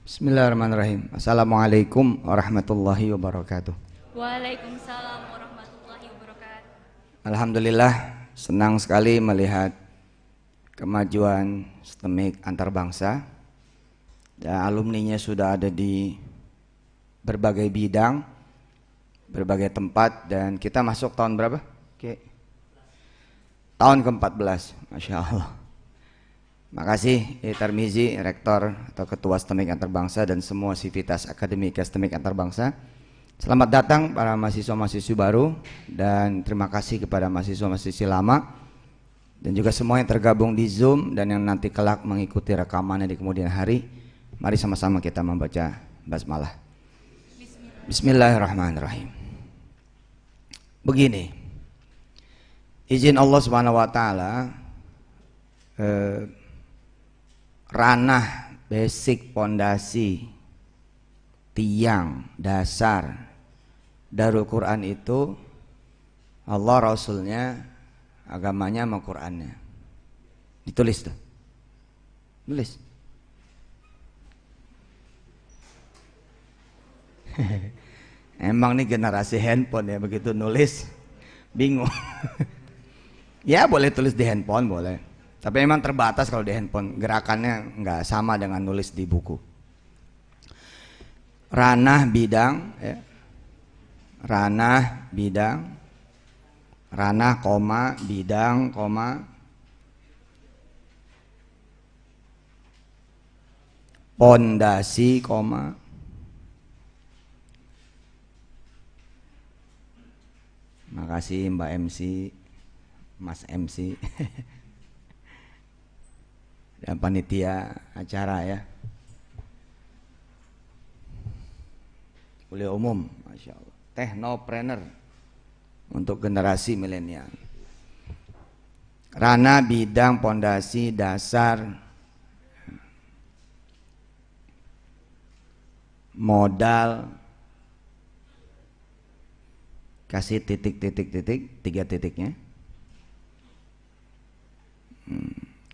Bismillahirrahmanirrahim. Assalamualaikum warahmatullahi wabarakatuh. Waalaikumsalam warahmatullahi wabarakatuh. Alhamdulillah, senang sekali melihat kemajuan STEMIK antar bangsa. Dan alumninya sudah ada di berbagai bidang, berbagai tempat, dan kita masuk tahun berapa? Oke. Tahun ke-14, Masya Allah. Makasih Tarmizi, Rektor atau Ketua STEMIK Antarbangsa dan semua sivitas akademika STEMIK Antarbangsa. Selamat datang para mahasiswa-mahasiswa baru dan terima kasih kepada mahasiswa-mahasiswa lama dan juga semua yang tergabung di Zoom dan yang nanti kelak mengikuti rekamannya di kemudian hari. Mari sama-sama kita membaca basmalah. Bismillahirrahmanirrahim. Begini, izin Allah Subhanahu wa taala, ranah basic pondasi tiang dasar Darul Quran itu Allah, Rasulnya, agamanya sama Qurannya. Ditulis tuh, tulis. Emang nih generasi handphone ya, begitu nulis bingung. Ya boleh tulis di handphone boleh, tapi memang terbatas kalau di handphone, gerakannya nggak sama dengan nulis di buku. Ranah bidang, ya. Ranah bidang, ranah koma bidang koma pondasi koma makasih Mbak MC, Mas MC dan panitia acara ya, kuliah umum, Masya Allah, teknopreneur untuk generasi milenial. Ranah bidang pondasi dasar modal, kasih titik-titik-titik, 3 titiknya.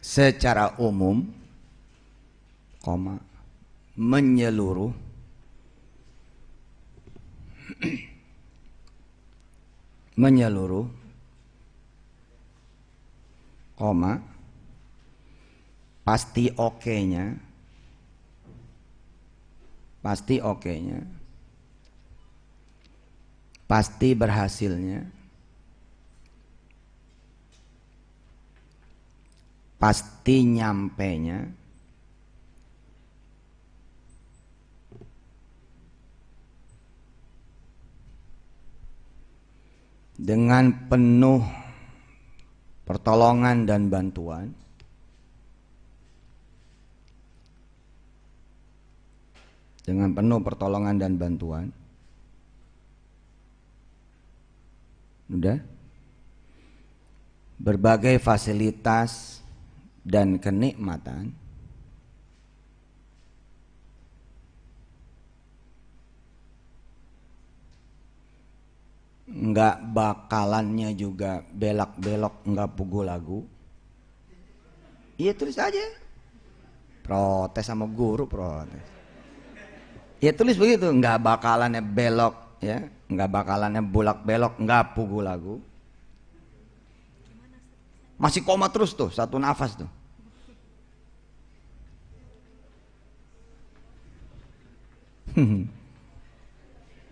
Secara umum, koma, menyeluruh, menyeluruh, koma, pasti oke-nya, pasti oke-nya, pasti berhasilnya, pasti nyampe-nya, dengan penuh pertolongan dan bantuan, dengan penuh pertolongan dan bantuan. Udah? Berbagai fasilitas dan kenikmatan nggak bakalannya juga belak-belok, nggak pukul lagu. Iya tulis aja. Protes sama guru, protes. Ya tulis begitu, nggak bakalannya belok ya, nggak bakalannya bulak-belok, nggak pukul lagu. Masih koma terus tuh, satu nafas tuh.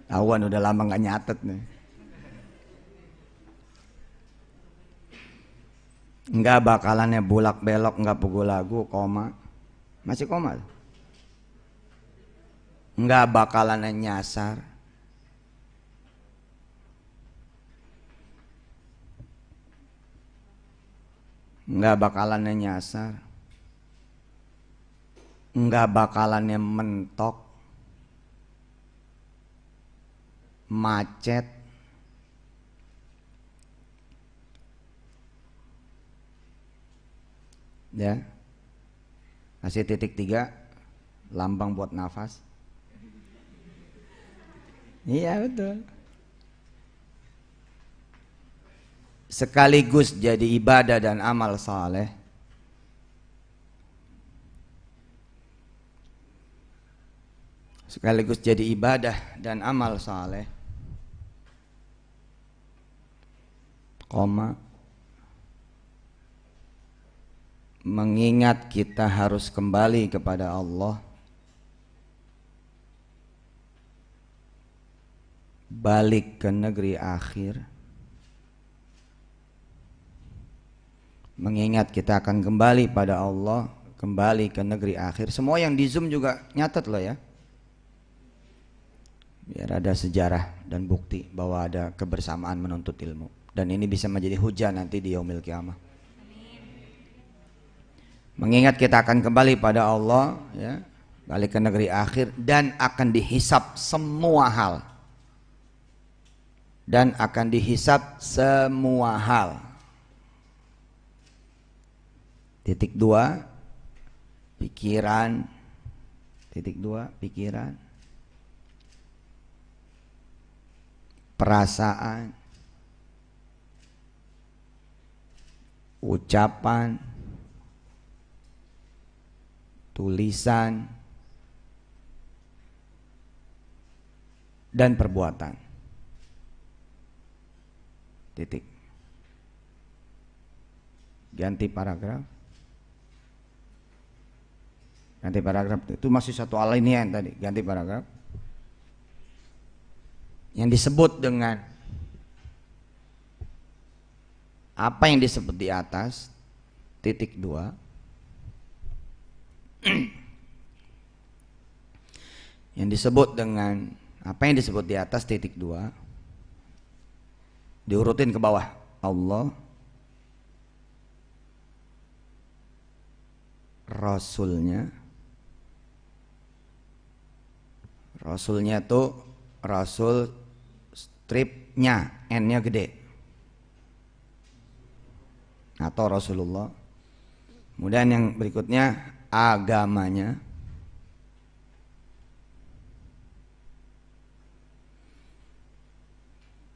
Awan udah lama nggak nyatet nih. Nggak bakalannya bulak-belok, nggak pukul lagu, koma. Masih koma. Nggak bakalannya nyasar. Nggak bakalannya nyasar. Nggak bakalannya mentok, macet, ya. Kasih titik 3, lambang buat nafas. Iya betul. Sekaligus jadi ibadah dan amal saleh. sekaligus jadi ibadah dan amal saleh, koma, mengingat kita harus kembali kepada Allah, balik ke negeri akhir, mengingat kita akan kembali pada Allah, kembali ke negeri akhir. Semua yang di Zoom juga nyatet loh ya, biar ada sejarah dan bukti bahwa ada kebersamaan menuntut ilmu, dan ini bisa menjadi hujah nanti di yaumil qiyamah. Mengingat kita akan kembali pada Allah ya, balik ke negeri akhir, dan akan dihisap semua hal, dan akan dihisap semua hal. Titik 2 pikiran, titik 2 pikiran, perasaan, ucapan, tulisan, dan perbuatan. Titik. Ganti paragraf. Ganti paragraf. Itu masih satu alinea tadi. Ganti paragraf. Yang disebut dengan apa yang disebut di atas, titik 2, yang disebut dengan apa yang disebut di atas, titik 2, diurutin ke bawah. Allah, Rasulnya, Rasulnya tuh Rasul stripnya, N-nya gede, atau Rasulullah. Kemudian yang berikutnya agamanya,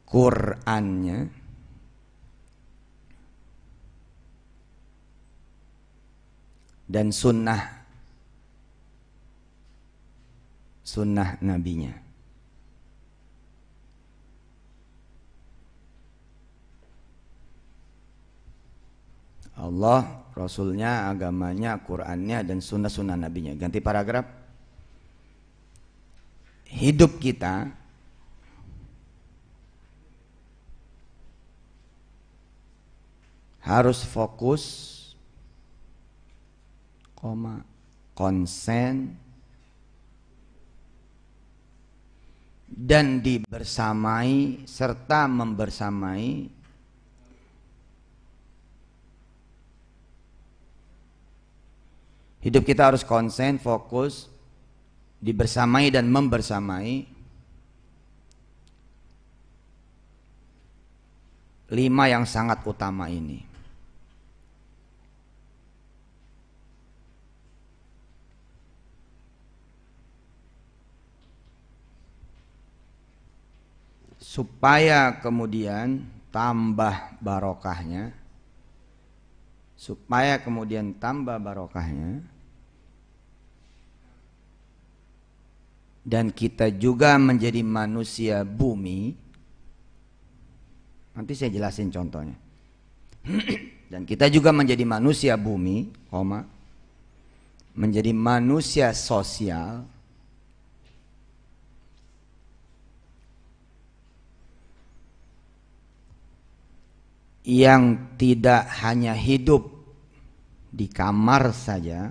Qur'annya, dan sunnah nabinya. Allah, Rasulnya, agamanya, Qur'annya, dan sunnah nabinya. Ganti paragraf. Hidup kita harus fokus, koma, konsen, dan dibersamai serta membersamai hidup kita harus konsen, fokus, dibersamai dan membersamai 5 yang sangat utama ini. Supaya kemudian tambah barokahnya, dan kita juga menjadi manusia bumi. Nanti saya jelasin contohnya. Dan kita juga menjadi manusia bumi, koma, menjadi manusia sosial, yang tidak hanya hidup di kamar saja,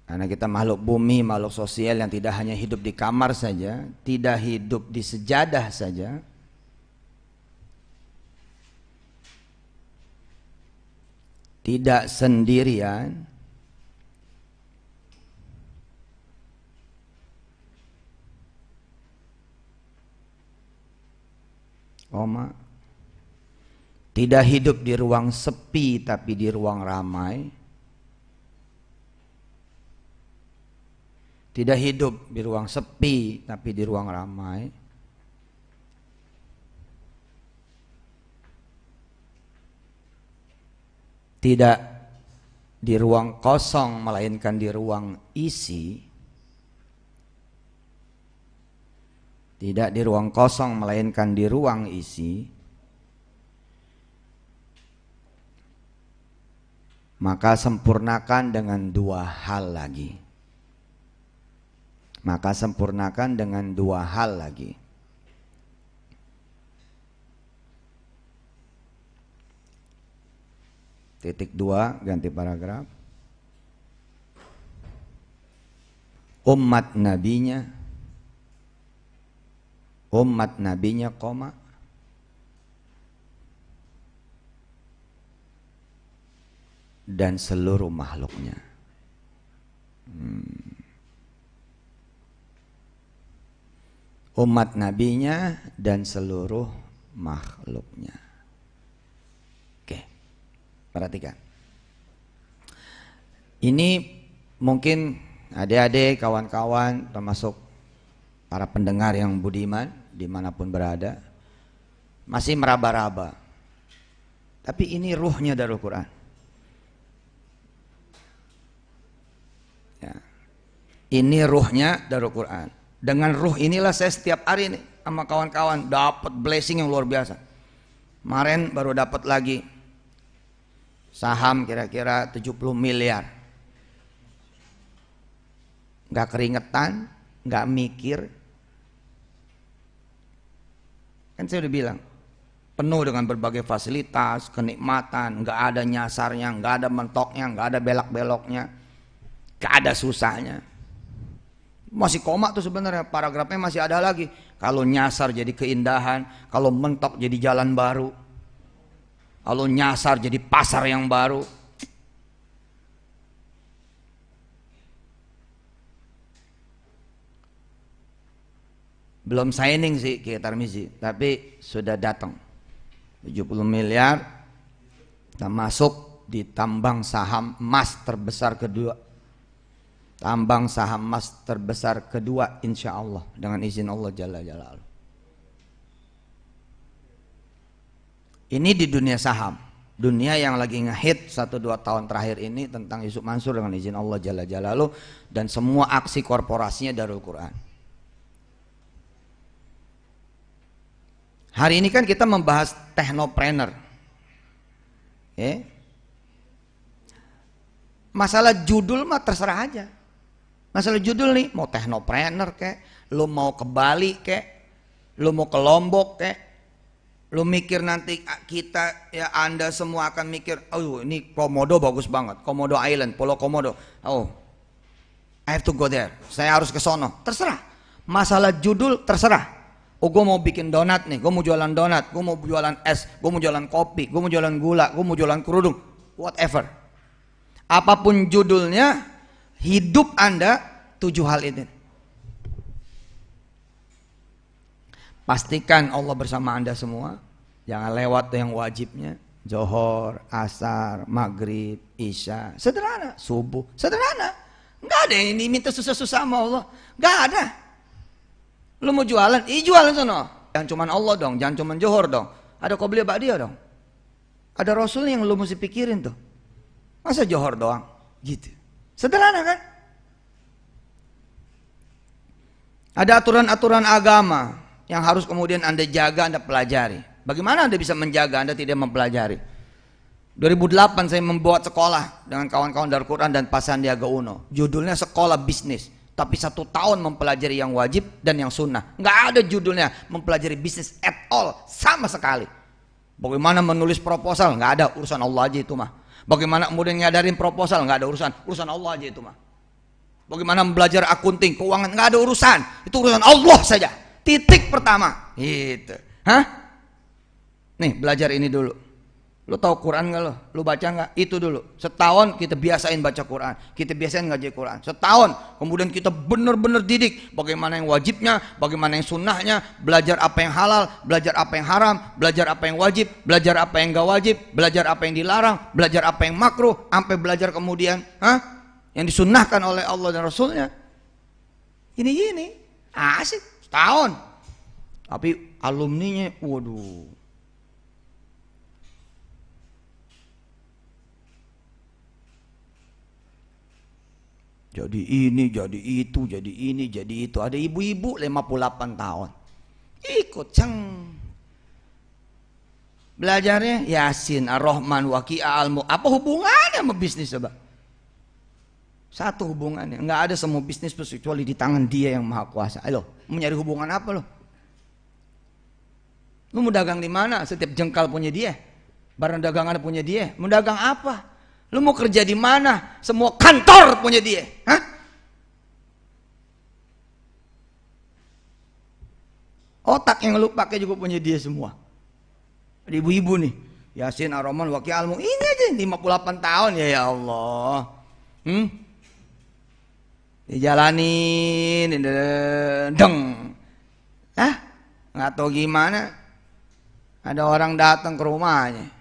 karena kita makhluk bumi, makhluk sosial yang tidak hanya hidup di kamar saja, tidak hidup di sejadah saja, tidak sendirian, koma, tidak hidup di ruang sepi tapi di ruang ramai, tidak hidup di ruang sepi tapi di ruang ramai, tidak di ruang kosong melainkan di ruang isi, tidak di ruang kosong melainkan di ruang isi, maka sempurnakan dengan dua hal lagi. Maka sempurnakan dengan dua hal lagi. Titik 2 ganti paragraf. Umat nabinya koma dan seluruh makhluknya. Umat nabinya dan seluruh makhluknya. Oke, perhatikan. Ini mungkin adik-adik, kawan-kawan, termasuk para pendengar yang budiman dimanapun berada, masih meraba-raba. Tapi ini ruhnya dari Al-Quran. Ya. Ini ruhnya dari Al-Quran. Dengan ruh inilah saya setiap hari ini sama kawan-kawan dapat blessing yang luar biasa. Kemarin baru dapat lagi saham kira-kira 70 miliar. Gak keringetan, gak mikir. Kan saya udah bilang, penuh dengan berbagai fasilitas, kenikmatan, gak ada nyasarnya, gak ada mentoknya, gak ada belok-beloknya, gak ada susahnya. Masih koma tuh sebenarnya, paragrafnya masih ada lagi. Kalau nyasar jadi keindahan, kalau mentok jadi jalan baru, kalau nyasar jadi pasar yang baru. Belum signing sih Kiai Tarmizi, tapi sudah datang 70 miliar. Kita masuk di tambang saham emas terbesar kedua. Tambang saham emas terbesar kedua insya Allah dengan izin Allah Jalla Jalaluhu. Ini di dunia saham, dunia yang lagi ngehit 1-2 tahun terakhir ini tentang Yusuf Mansur dengan izin Allah Jalla Jalaluhu, dan semua aksi korporasinya Darul Quran. Hari ini kan kita membahas teknopreneur. Masalah judul mah terserah aja. Masalah judul nih, mau teknopreneur kek, lu mau ke Bali kek, lu mau ke Lombok kek, lu mikir nanti kita, ya Anda semua akan mikir, oh ini Komodo bagus banget, Komodo Island, Pulau Komodo. Oh, I have to go there. Saya harus ke sono. Terserah. Masalah judul terserah. Oh, gue mau bikin donat nih, gue mau jualan donat, gue mau jualan es, gue mau jualan kopi, gue mau jualan gula, gue mau jualan kerudung, whatever. Apapun judulnya, hidup Anda 7 hal ini. Pastikan Allah bersama Anda semua, jangan lewat yang wajibnya, Johor, Asar, Maghrib, Isya, sederhana, subuh, sederhana. Nggak ada yang diminta susah-susah sama Allah, nggak ada. Lu mau jualan, jualan sono. Jangan cuman Allah dong, jangan cuman Johor dong. Ada Qobliyah Ba'diyah dong. Ada Rasul yang lu mesti pikirin tuh. Masa Johor doang? Gitu. Sederhana kan? Ada aturan-aturan agama yang harus kemudian Anda jaga, Anda pelajari. Bagaimana Anda bisa menjaga, Anda tidak mempelajari? 2008 saya membuat sekolah dengan kawan-kawan dari Quran dan Pak Sandiaga Uno. Judulnya Sekolah Bisnis. Tapi 1 tahun mempelajari yang wajib dan yang sunnah. Nggak ada judulnya mempelajari bisnis at all, sama sekali. Bagaimana menulis proposal, nggak ada, urusan Allah aja itu mah. Bagaimana kemudian ngadarin proposal, nggak ada urusan Allah aja itu mah. Bagaimana belajar akunting, keuangan, nggak ada urusan, itu urusan Allah saja. Titik pertama, gitu. Hah? Nih belajar ini dulu. Lu tahu Quran nggak lo? Lu baca nggak? Itu dulu. Setahun kita biasain baca Quran, kita biasain ngaji Quran. Setahun, kemudian kita benar-benar didik bagaimana yang wajibnya, bagaimana yang sunnahnya, belajar apa yang halal, belajar apa yang haram, belajar apa yang wajib, belajar apa yang nggak wajib, belajar apa yang dilarang, belajar apa yang makruh, sampai belajar kemudian, yang disunnahkan oleh Allah dan Rasulnya. Ini asik setahun. Tapi alumninya, waduh. Jadi ini, jadi itu, jadi ini, jadi itu. Ada ibu-ibu 58 tahun. Ikut ceng. Belajarnya Yasin, Ar-Rahman, Waqi'ah, Al-Mulk. Apa hubungannya sama bisnis coba? Satu hubungannya. Enggak ada semua bisnis kecuali di tangan Dia yang Maha Kuasa. Ayo, mau nyari hubungan apa lo? Lu mau dagang di mana? Setiap jengkal punya Dia. Barang dagangan punya Dia. Mau dagang apa? Lu mau kerja di mana? Semua kantor punya Dia. Hah? Otak yang lu pakai juga punya Dia semua. Ada ibu-ibu nih. Yasin, Ar-Rahman, Waqi'ah, Al-Mulk. Ini aja 58 tahun ya Allah. Dijalanin, deng. Nggak tahu gimana. Ada orang datang ke rumahnya.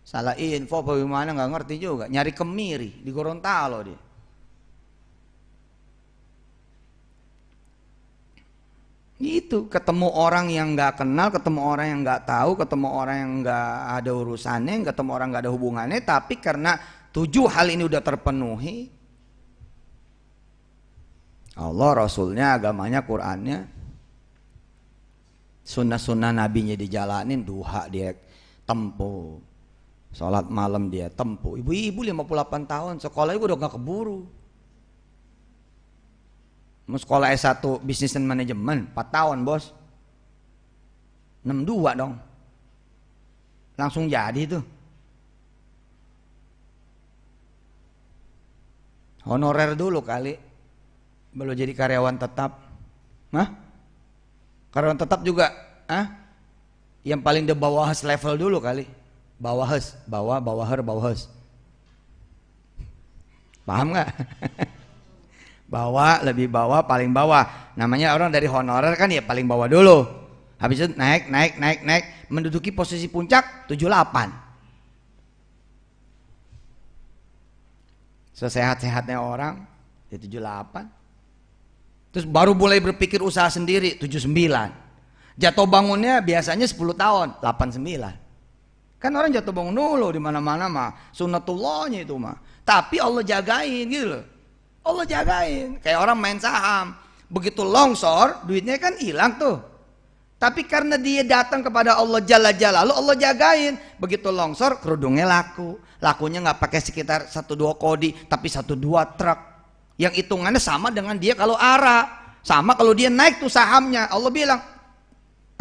Salah info apa gimana nggak ngerti juga. Nyari kemiri di Gorontalo dia. Itu ketemu orang yang nggak kenal, ketemu orang yang nggak tahu, ketemu orang yang nggak ada urusannya, ketemu orang nggak ada hubungannya. Tapi karena 7 hal ini udah terpenuhi, Allah, Rasulnya, agamanya, Qurannya, sunnah-sunnah nabinya dijalanin, duha dia tempuh, sholat malam dia tempuh. Ibu-ibu 58 tahun, sekolah ibu udah gak keburu. Mau sekolah S1 Business and Management 4 tahun bos, 62 dong, langsung jadi tuh. Honorer dulu kali, belum jadi karyawan tetap. Karyawan tetap juga, yang paling di bawah level dulu kali, bawahers. Paham nggak? Bawah, lebih bawah, paling bawah. Namanya orang dari honorer kan ya paling bawah dulu. Habis itu naik, menduduki posisi puncak 78. Sesehat-sehatnya orang ya 78. Terus baru mulai berpikir usaha sendiri 79. Jatuh bangunnya biasanya 10 tahun 89. Kan orang jatuh bangun dulu di mana-mana mah sunnatullahnya itu mah. Tapi Allah jagain gitu loh. Allah jagain. Kayak orang main saham, begitu longsor duitnya kan hilang tuh. Tapi karena dia datang kepada Allah Jalla Jalaluhu, Allah jagain. Begitu longsor kerudungnya laku. Lakunya nggak pakai sekitar 1-2 kodi, tapi 1-2 truk. Yang hitungannya sama dengan dia kalau ara, sama kalau dia naik tuh sahamnya. Allah bilang,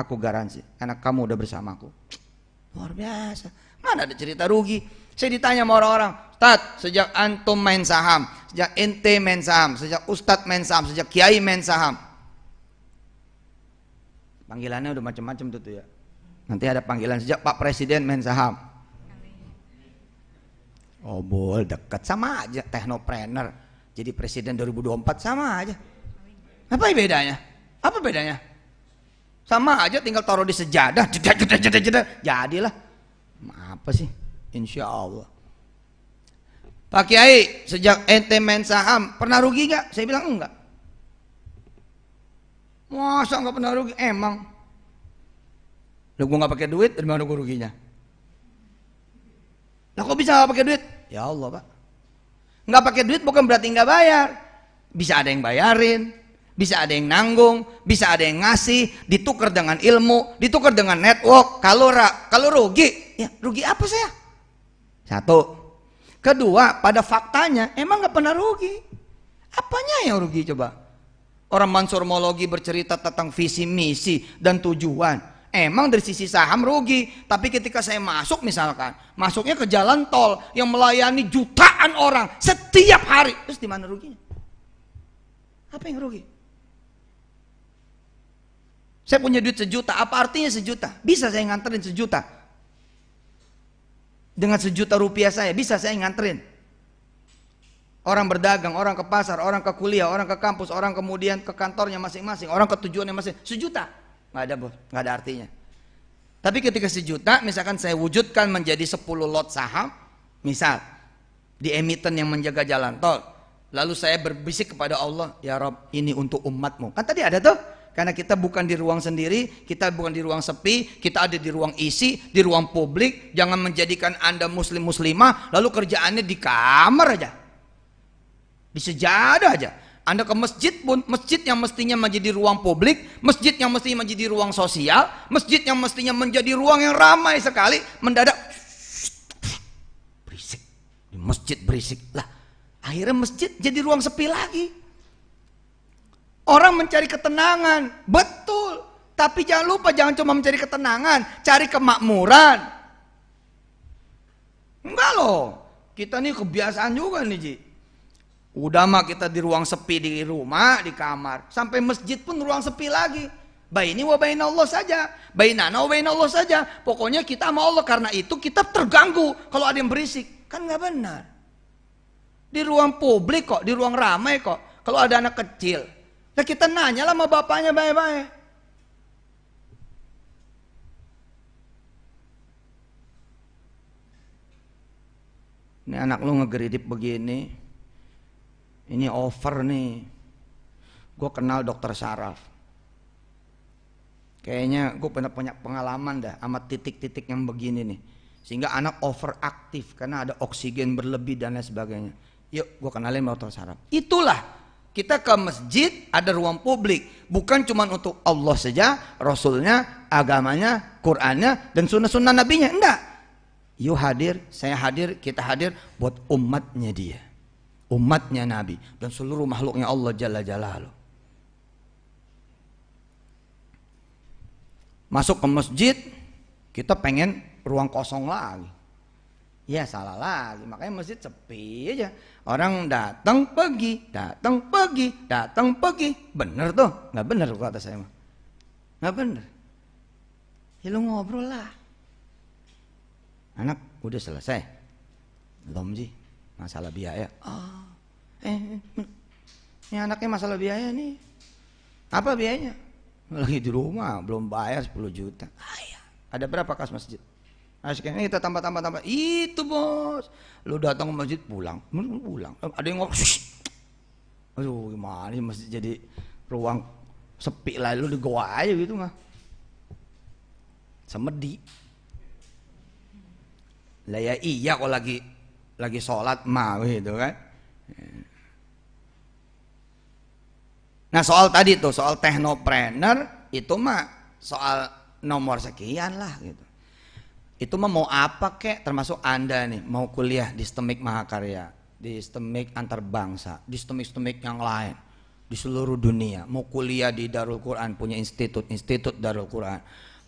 aku garansi karena kamu udah bersamaku. Luar biasa. Mana ada cerita rugi. Saya ditanya sama orang-orang, Ustadz, sejak antum main saham, sejak ente main saham, sejak ustadz main saham, sejak kiai main saham, panggilannya udah macam-macam tuh ya. Nanti ada panggilan sejak Pak Presiden main saham. Oh boleh, dekat sama aja. Teknopreneur jadi presiden 2024 sama aja. Apa bedanya? Apa bedanya? Sama aja, tinggal taruh di sejadah, jadilah. Apa sih? Insya Allah. Pak Kiai, sejak ente main saham pernah rugi gak? Saya bilang enggak. Masa enggak pernah rugi? Emang. Loh, gue gak pakai duit, dari mana gue ruginya? Lah kok bisa gak pakai duit? Ya Allah Pak. Gak pakai duit bukan berarti gak bayar. Bisa ada yang bayarin, bisa ada yang nanggung, bisa ada yang ngasih, ditukar dengan ilmu, ditukar dengan network. Kalau rugi, ya rugi apa saya? Satu. Kedua, pada faktanya emang gak pernah rugi. Apanya yang rugi coba? Orang Mansurmologi bercerita tentang visi misi dan tujuan. Emang dari sisi saham rugi, tapi ketika saya masuk misalkan, masuknya ke jalan tol yang melayani jutaan orang setiap hari, terus di mana ruginya? Apa yang rugi? Saya punya duit 1 juta, apa artinya 1 juta? Bisa saya nganterin 1 juta. Dengan 1 juta rupiah saya bisa saya nganterin. Orang berdagang, orang ke pasar, orang ke kuliah, orang ke kampus, orang kemudian ke kantornya masing-masing, orang ke tujuannya masing-masing. 1 juta. Nggak ada bos, nggak ada artinya. Tapi ketika 1 juta, misalkan saya wujudkan menjadi 10 lot saham, misal di emiten yang menjaga jalan tol, lalu saya berbisik kepada Allah, ya Rob, ini untuk umatmu. Kan tadi ada tuh, karena kita bukan di ruang sendiri, kita bukan di ruang sepi, kita ada di ruang isi, di ruang publik. Jangan menjadikan Anda muslim muslimah, lalu kerjaannya di kamar aja. Di sejadah aja. Anda ke masjid pun, masjid yang mestinya menjadi ruang publik, masjid yang mestinya menjadi ruang sosial, masjid yang mestinya menjadi ruang yang ramai sekali, mendadak berisik. Di masjid berisik. Lah, akhirnya masjid jadi ruang sepi lagi. Orang mencari ketenangan, betul. Tapi jangan lupa, jangan cuma mencari ketenangan, cari kemakmuran. Enggak loh, kita nih kebiasaan juga nih Ji. Udah mah kita di ruang sepi di rumah, di kamar. Sampai masjid pun ruang sepi lagi. Baini wa baina Allah saja. Bainana wa baina Allah saja. Pokoknya kita sama Allah. Karena itu kita terganggu kalau ada yang berisik. Kan gak benar. Di ruang publik kok, di ruang ramai kok. Kalau ada anak kecil, nah kita nanya lah sama bapaknya baik-baik. Ini anak lu ngegeridip begini. Ini over nih. Gue kenal dokter saraf. Kayaknya gue pernah punya pengalaman dah sama titik-titik yang begini nih. Sehingga anak overaktif karena ada oksigen berlebih dan lain sebagainya. Yuk gue kenalin dokter saraf. Itulah kita ke masjid ada ruang publik. Bukan cuma untuk Allah saja, Rasulnya, agamanya, Qurannya, dan sunnah-sunnah nabinya. Enggak. Yuk hadir, saya hadir, kita hadir buat umatnya dia. Umatnya Nabi dan seluruh makhluknya Allah Jalla Jalaluh. Masuk ke masjid, kita pengen ruang kosong lagi. Ya salah lagi, makanya masjid sepi aja. Orang datang pergi, datang pergi, datang pergi. Bener tuh? Nggak bener kata saya mah. Nggak bener. Ya lu ngobrol lah. Anak udah selesai? Belum Ji. Masalah biaya. Ini anaknya masalah biaya nih. Apa biayanya? Lagi di rumah, belum bayar 10 juta. Ada berapa kas masjid? Asyiknya kita tambah. Itu bos. Lu datang ke masjid pulang. Ada yang ngomong. Aduh gimana ini masjid jadi ruang sepi lah. Lu di goa aja gitu mah. Semedi. Lah ya iya kok lagi sholat mah gitu kan. Nah soal tadi tuh, soal teknopreneur itu mah soal nomor sekian lah gitu. Itu mah mau apa kek, termasuk Anda nih mau kuliah di STEMIK Mahakarya, di STEMIK Antarbangsa, di STEMIK yang lain di seluruh dunia, mau kuliah di Darul Quran, punya institut Darul Quran,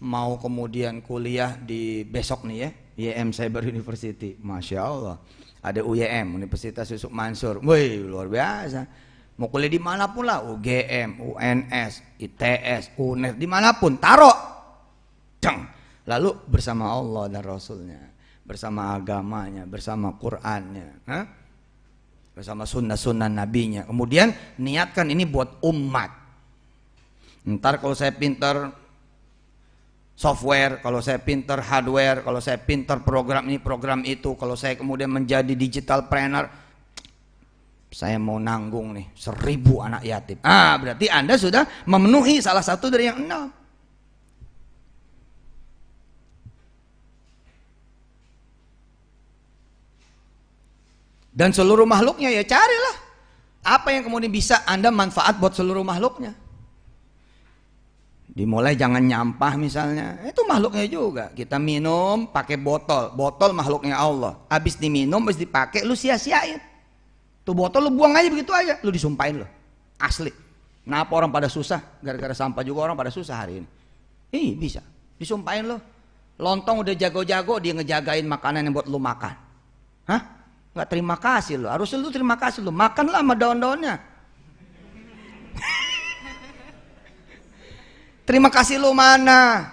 mau kemudian kuliah di besok nih ya YM Cyber University, Masya Allah. Ada UYM, Universitas Yusuf Mansur, wih luar biasa. Mau kuliah dimanapun lah, UGM, UNS, ITS, UNER, dimanapun, taruh. Lalu bersama Allah dan Rasulnya, bersama agamanya, bersama Qur'annya, bersama sunnah-sunnah nabinya. Kemudian niatkan ini buat umat. Ntar kalau saya pintar software, kalau saya pinter hardware, kalau saya pinter program ini program itu, kalau saya kemudian menjadi digital planner, saya mau nanggung nih 1000 anak yatim. Berarti Anda sudah memenuhi salah satu dari yang 6. Dan seluruh makhluknya ya carilah apa yang kemudian bisa Anda manfaat buat seluruh makhluknya. Dimulai jangan nyampah misalnya, itu makhluknya juga. Kita minum pakai botol makhluknya Allah. Habis diminum, habis dipakai, lu sia-siain. Tuh botol lu buang aja begitu aja, lu disumpahin lo. Asli. Kenapa orang pada susah? Gara-gara sampah juga orang pada susah hari ini. Bisa. Disumpahin lo. Lontong udah jago-jago, dia ngejagain makanan yang buat lu makan. Nggak terima kasih lo. Harusnya lu terima kasih lo. Makanlah sama daun-daunnya. Terima kasih lu mana?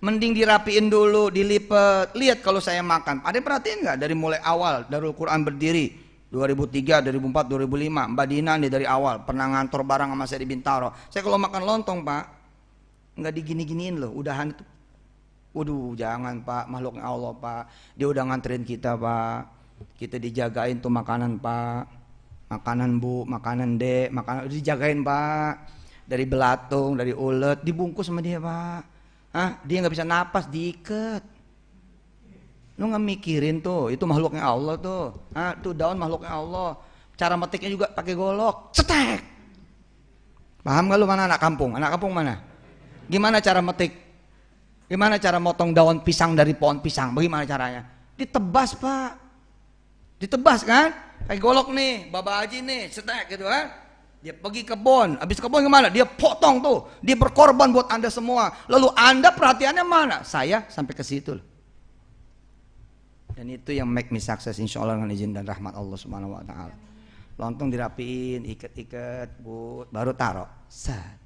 Mending dirapiin dulu, dilipet. Lihat kalau saya makan. Ada perhatiin nggak dari mulai awal Darul Quran berdiri 2003, 2004, 2005. Mbak Dina nih dari awal pernah ngantor barang sama saya di Bintaro. Saya kalau makan lontong Pak, nggak digini-giniin loh. Udahan itu. Waduh jangan Pak, makhluknya Allah Pak. Dia udah nganterin kita Pak. Kita dijagain tuh makanan Pak. Makanan Bu, makanan Dek, makanan dijagain Pak. Dari belatung, dari ulet, dibungkus sama dia Pak. Dia nggak bisa napas, diikat. Lu nggak mikirin tuh, itu makhluknya Allah tuh. Tuh daun makhluknya Allah. Cara metiknya juga pakai golok, cetek. Paham gak lu mana anak kampung? Anak kampung mana? Gimana cara metik? Gimana cara motong daun pisang dari pohon pisang? Bagaimana caranya? Ditebas, Pak. Ditebas kan? Pakai golok nih, Baba Haji nih, cetek gitu kan? Dia pergi kebun, habis kebun kemana? Dia potong tuh, dia berkorban buat Anda semua. Lalu Anda perhatiannya mana? Saya sampai ke situ loh. Dan itu yang make me success insya Allah dengan izin dan rahmat Allah Subhanahu wa ta'ala. Lontong dirapiin, ikat-ikat, baru taruh. Set.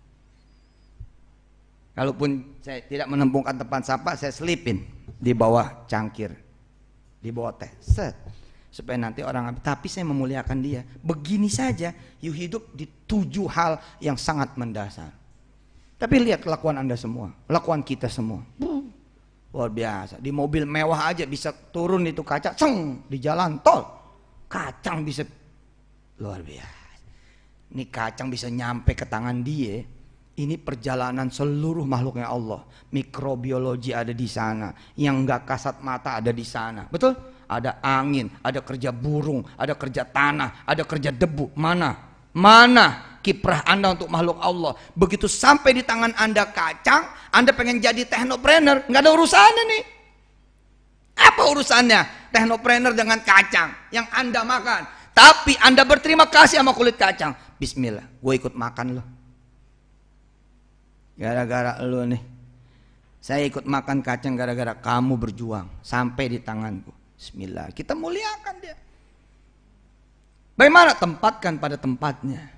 Kalaupun saya tidak menemukan tempat sampah, saya selipin di bawah cangkir, di bawah teh. Set. Supaya nanti orang ambil. Tapi saya memuliakan dia. Begini saja, you hidup di 7 hal yang sangat mendasar. Tapi lihat kelakuan Anda semua, kelakuan kita semua. Luar biasa. Di mobil mewah aja bisa turun itu kaca, ceng, di jalan tol. Kacang bisa, luar biasa. Ini kacang bisa nyampe ke tangan dia. Ini perjalanan seluruh makhluknya Allah. Mikrobiologi ada di sana. Yang enggak kasat mata ada di sana. Betul? Ada angin, ada kerja burung, ada kerja tanah, ada kerja debu. Mana? Mana kiprah Anda untuk makhluk Allah? Begitu sampai di tangan Anda kacang, Anda pengen jadi teknopreneur, nggak ada urusannya nih. Apa urusannya teknopreneur dengan kacang yang Anda makan? Tapi Anda berterima kasih sama kulit kacang. Bismillah, gue ikut makan lo. Gara-gara lo nih, saya ikut makan kacang gara-gara kamu berjuang sampai di tanganku. Bismillah, kita muliakan dia. Bagaimana? Tempatkan pada tempatnya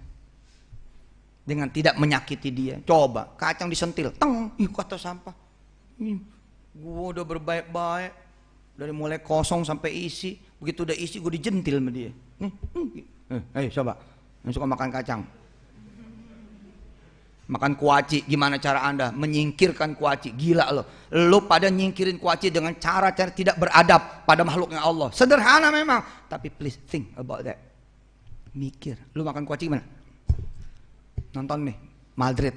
dengan tidak menyakiti dia. Coba kacang disentil, teng, kata sampah. Gue udah berbaik-baik dari mulai kosong sampai isi. Begitu udah isi gue dijentil sama dia. Ayo coba yang suka makan kacang, makan kuaci, gimana cara Anda menyingkirkan kuaci? Gila lo pada nyingkirin kuaci dengan cara-cara tidak beradab pada makhluknya Allah. Sederhana memang, tapi please think about that. Mikir, lu makan kuaci gimana? Nonton nih, Madrid.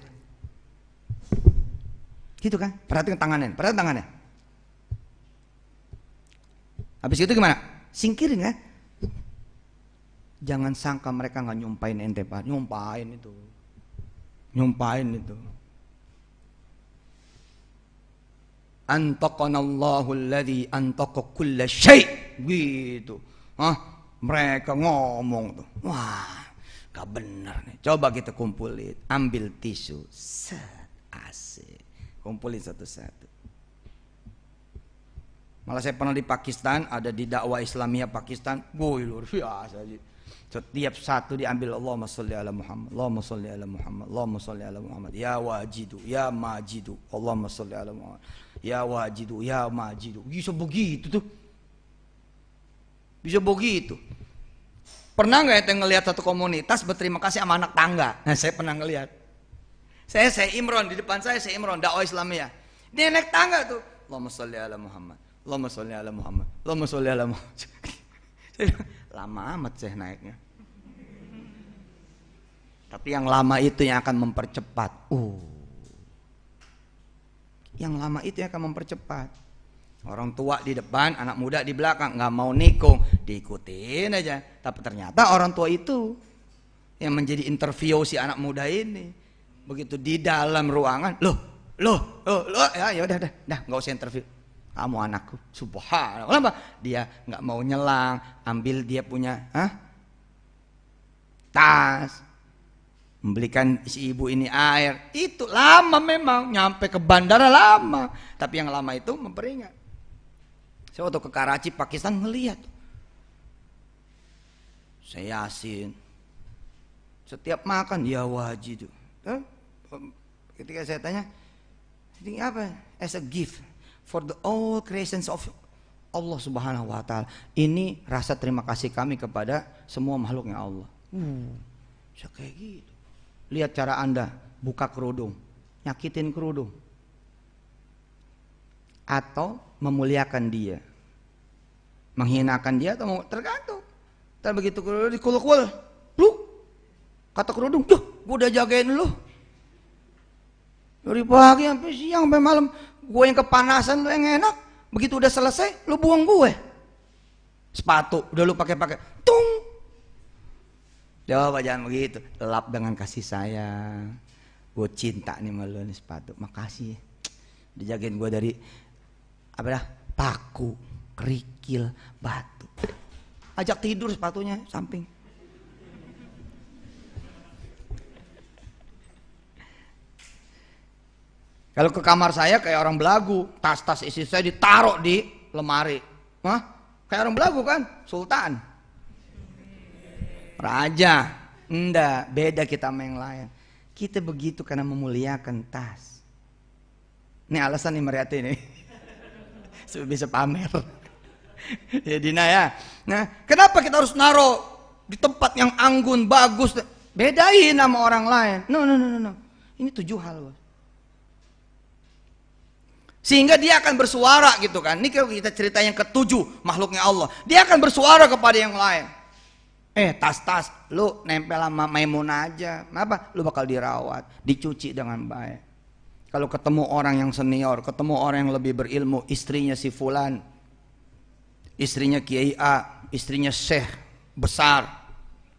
Gitu kan? Perhatikan tangannya, perhatikan tangannya. Habis itu gimana? Singkirin kan? Jangan sangka mereka nggak nyumpain ente, Pak. Nyumpain itu. Nyumpain itu. Antaqanallahu alladzi antaqa kulla syai'. Gitu. Hah? Mereka ngomong tuh, wah, gak bener nih. Coba kita kumpulin, ambil tisu, set, asik, kumpulin satu-satu. Malah saya pernah di Pakistan, ada di dakwah Islamiyah Pakistan, gue luar biasa aja. Setiap satu diambil, Allahumma sholli ala Muhammad, Allahumma sholli ala Muhammad, Allahumma sholli ala Muhammad, ya wajidu, ya majidu, Allahumma sholli ala Muhammad, ya wajidu, ya majidu. Bisa begitu tuh. Bisa begitu. Pernah nggak ya ngelihat satu komunitas berterima kasih sama anak tangga? Nah, saya pernah ngelihat. Saya Imron, di depan saya Imron, dakwah Islamiyah. Dia naik tangga tuh. Allahumma sholli ala Muhammad, Allahumma sholli ala Muhammad, Allahumma sholli ala Muhammad. Lama amat saya naiknya. Tapi yang lama itu yang akan mempercepat. Yang lama itu yang akan mempercepat. Orang tua di depan, anak muda di belakang, nggak mau nikung, diikutin aja. Tapi ternyata orang tua itu yang menjadi interview si anak muda ini. Begitu di dalam ruangan, loh, ya udah, nggak usah interview. Kamu anakku, subhanallah. Kenapa? Dia nggak mau nyelang, ambil dia punya tas, membelikan si ibu ini air. Itu lama memang, nyampe ke bandara lama. Tapi yang lama itu memperingat. Saya waktu ke Karachi, Pakistan ngelihat. Saya Yasin. Setiap makan, ya wajib. Ketika saya tanya, ini apa? As a gift for the all creations of Allah Subhanahu wa ta'ala. Ini rasa terima kasih kami kepada semua makhluknya Allah. Saya kayak gitu. Lihat cara Anda buka kerudung, nyakitin kerudung, atau memuliakan dia, menghinakan dia, atau mau tergantung. Ntar begitu kerudung dikul-kul, lu kata kerudung, tuh, gue udah jagain lu dari pagi sampai siang sampai malam, gue yang kepanasan, lu yang enak. Begitu udah selesai, lu buang gue. Sepatu udah lu pakai-pakai, tung, Coba jangan begitu. Lap dengan kasih sayang. Gue cinta nih sama lu nih sepatu. Makasih. Dijagain gue dari apa dah? Paku, kerikil, batu. Ajak tidur sepatunya samping. Kalau ke kamar saya kayak orang belagu, tas-tas isi saya ditaruh di lemari. Hah? Kayak orang belagu kan? Sultan. Raja. Enggak, beda kita sama yang lain. Kita begitu karena memuliakan tas. Ini alasan nih Mariati nih. Supaya bisa pamer. Ya Dina ya. Nah, kenapa kita harus naruh di tempat yang anggun, bagus? Bedain sama orang lain. No. Ini 7 hal, Bos. Sehingga dia akan bersuara gitu kan. Ini kalau kita cerita yang ke-7 makhluknya Allah. Dia akan bersuara kepada yang lain. Tas-tas lu nempel sama Maimunah aja. Apa? Lu bakal dirawat, dicuci dengan baik. Kalau ketemu orang yang senior, ketemu orang yang lebih berilmu, istrinya si fulan, istrinya Kiai A, istrinya Syekh besar,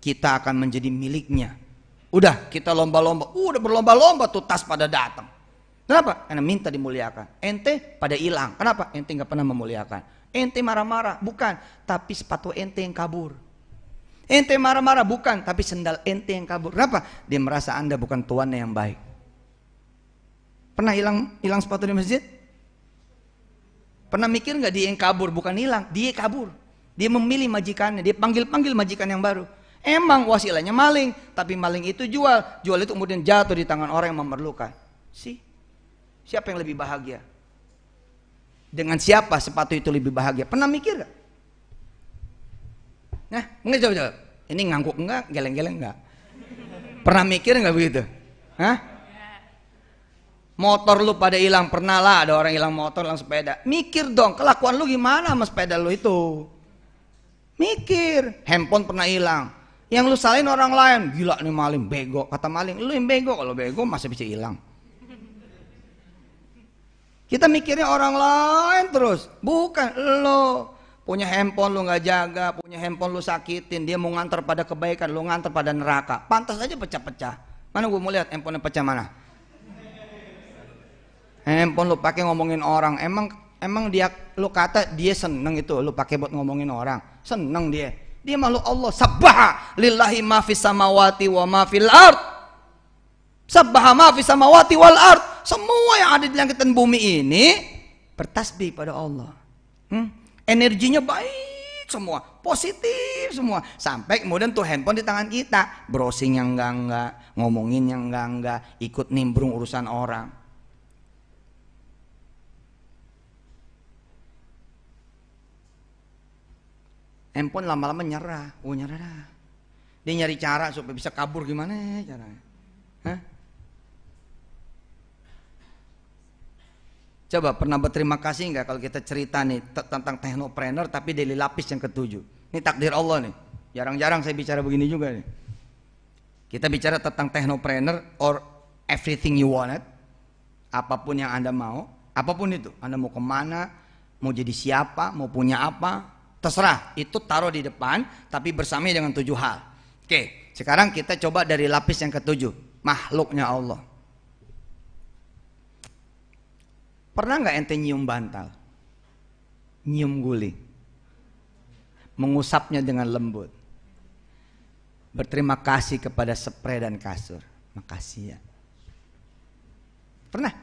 kita akan menjadi miliknya. Udah kita lomba-lomba, udah berlomba-lomba tuh tas pada datang. Kenapa? Karena minta dimuliakan. Ente pada hilang. Kenapa? Ente nggak pernah memuliakan. Ente marah-marah, bukan. Tapi sepatu ente yang kabur. Ente marah-marah, bukan. Tapi sendal ente yang kabur. Kenapa? Dia merasa Anda bukan tuannya yang baik. Pernah hilang sepatu di masjid? Pernah mikir nggak dia yang kabur? Bukan hilang, dia kabur. Dia memilih majikannya. Dia panggil majikan yang baru. Emang wasilahnya maling, tapi maling itu jual itu kemudian jatuh di tangan orang yang memerlukan. Siapa yang lebih bahagia? Dengan siapa sepatu itu lebih bahagia? Pernah mikir gak? Nah, mungkin coba. Ini ngangguk enggak, geleng-geleng enggak? Pernah mikir enggak begitu? Hah? Motor lu pada hilang, pernah lah ada orang hilang motor, hilang sepeda. Mikir dong, kelakuan lu gimana sama sepeda lu itu? Mikir. Handphone pernah hilang. Yang lu salin orang lain, gila nih maling, bego. Kata maling, lu yang bego. Kalau bego masa bisa hilang? Kita mikirnya orang lain terus, bukan lo. Punya handphone lu nggak jaga, punya handphone lu sakitin, dia mau ngantar pada kebaikan, lu ngantar pada neraka. Pantas aja pecah-pecah. Mana gue mau lihat handphone yang pecah mana? Handphone lu pakai ngomongin orang, emang dia lu kata dia seneng itu, lu pakai buat ngomongin orang, seneng dia. Dia malu Allah. Sabbaha lillahi ma fis samawati wa ma fil ard. Sabbaha ma fis samawati wal ard. Semua yang ada di langit dan bumi ini bertasbih pada Allah. Energinya baik semua, positif semua. Sampai kemudian tuh handphone di tangan kita, browsing yang enggak, ngomongin yang enggak, ikut nimbrung urusan orang. Handphone lama-lama nyerah, nyerah. Dia nyari cara supaya bisa kabur, gimana caranya? Hah? Coba pernah berterima kasih nggak kalau kita cerita nih tentang teknopreneur tapi dari lapis yang ke-7. Ini takdir Allah nih. Jarang-jarang saya bicara begini juga nih. Kita bicara tentang teknopreneur or everything you wanted. Apapun yang Anda mau, apapun itu. Anda mau kemana, mau jadi siapa, mau punya apa, terserah. Itu taruh di depan tapi bersama dengan 7 hal. Oke, sekarang kita coba dari lapis yang ke-7. Makhluknya Allah. Pernah nggak ente nyium bantal? Nyium guling? Mengusapnya dengan lembut? Berterima kasih kepada spray dan kasur. Makasih ya. Pernah?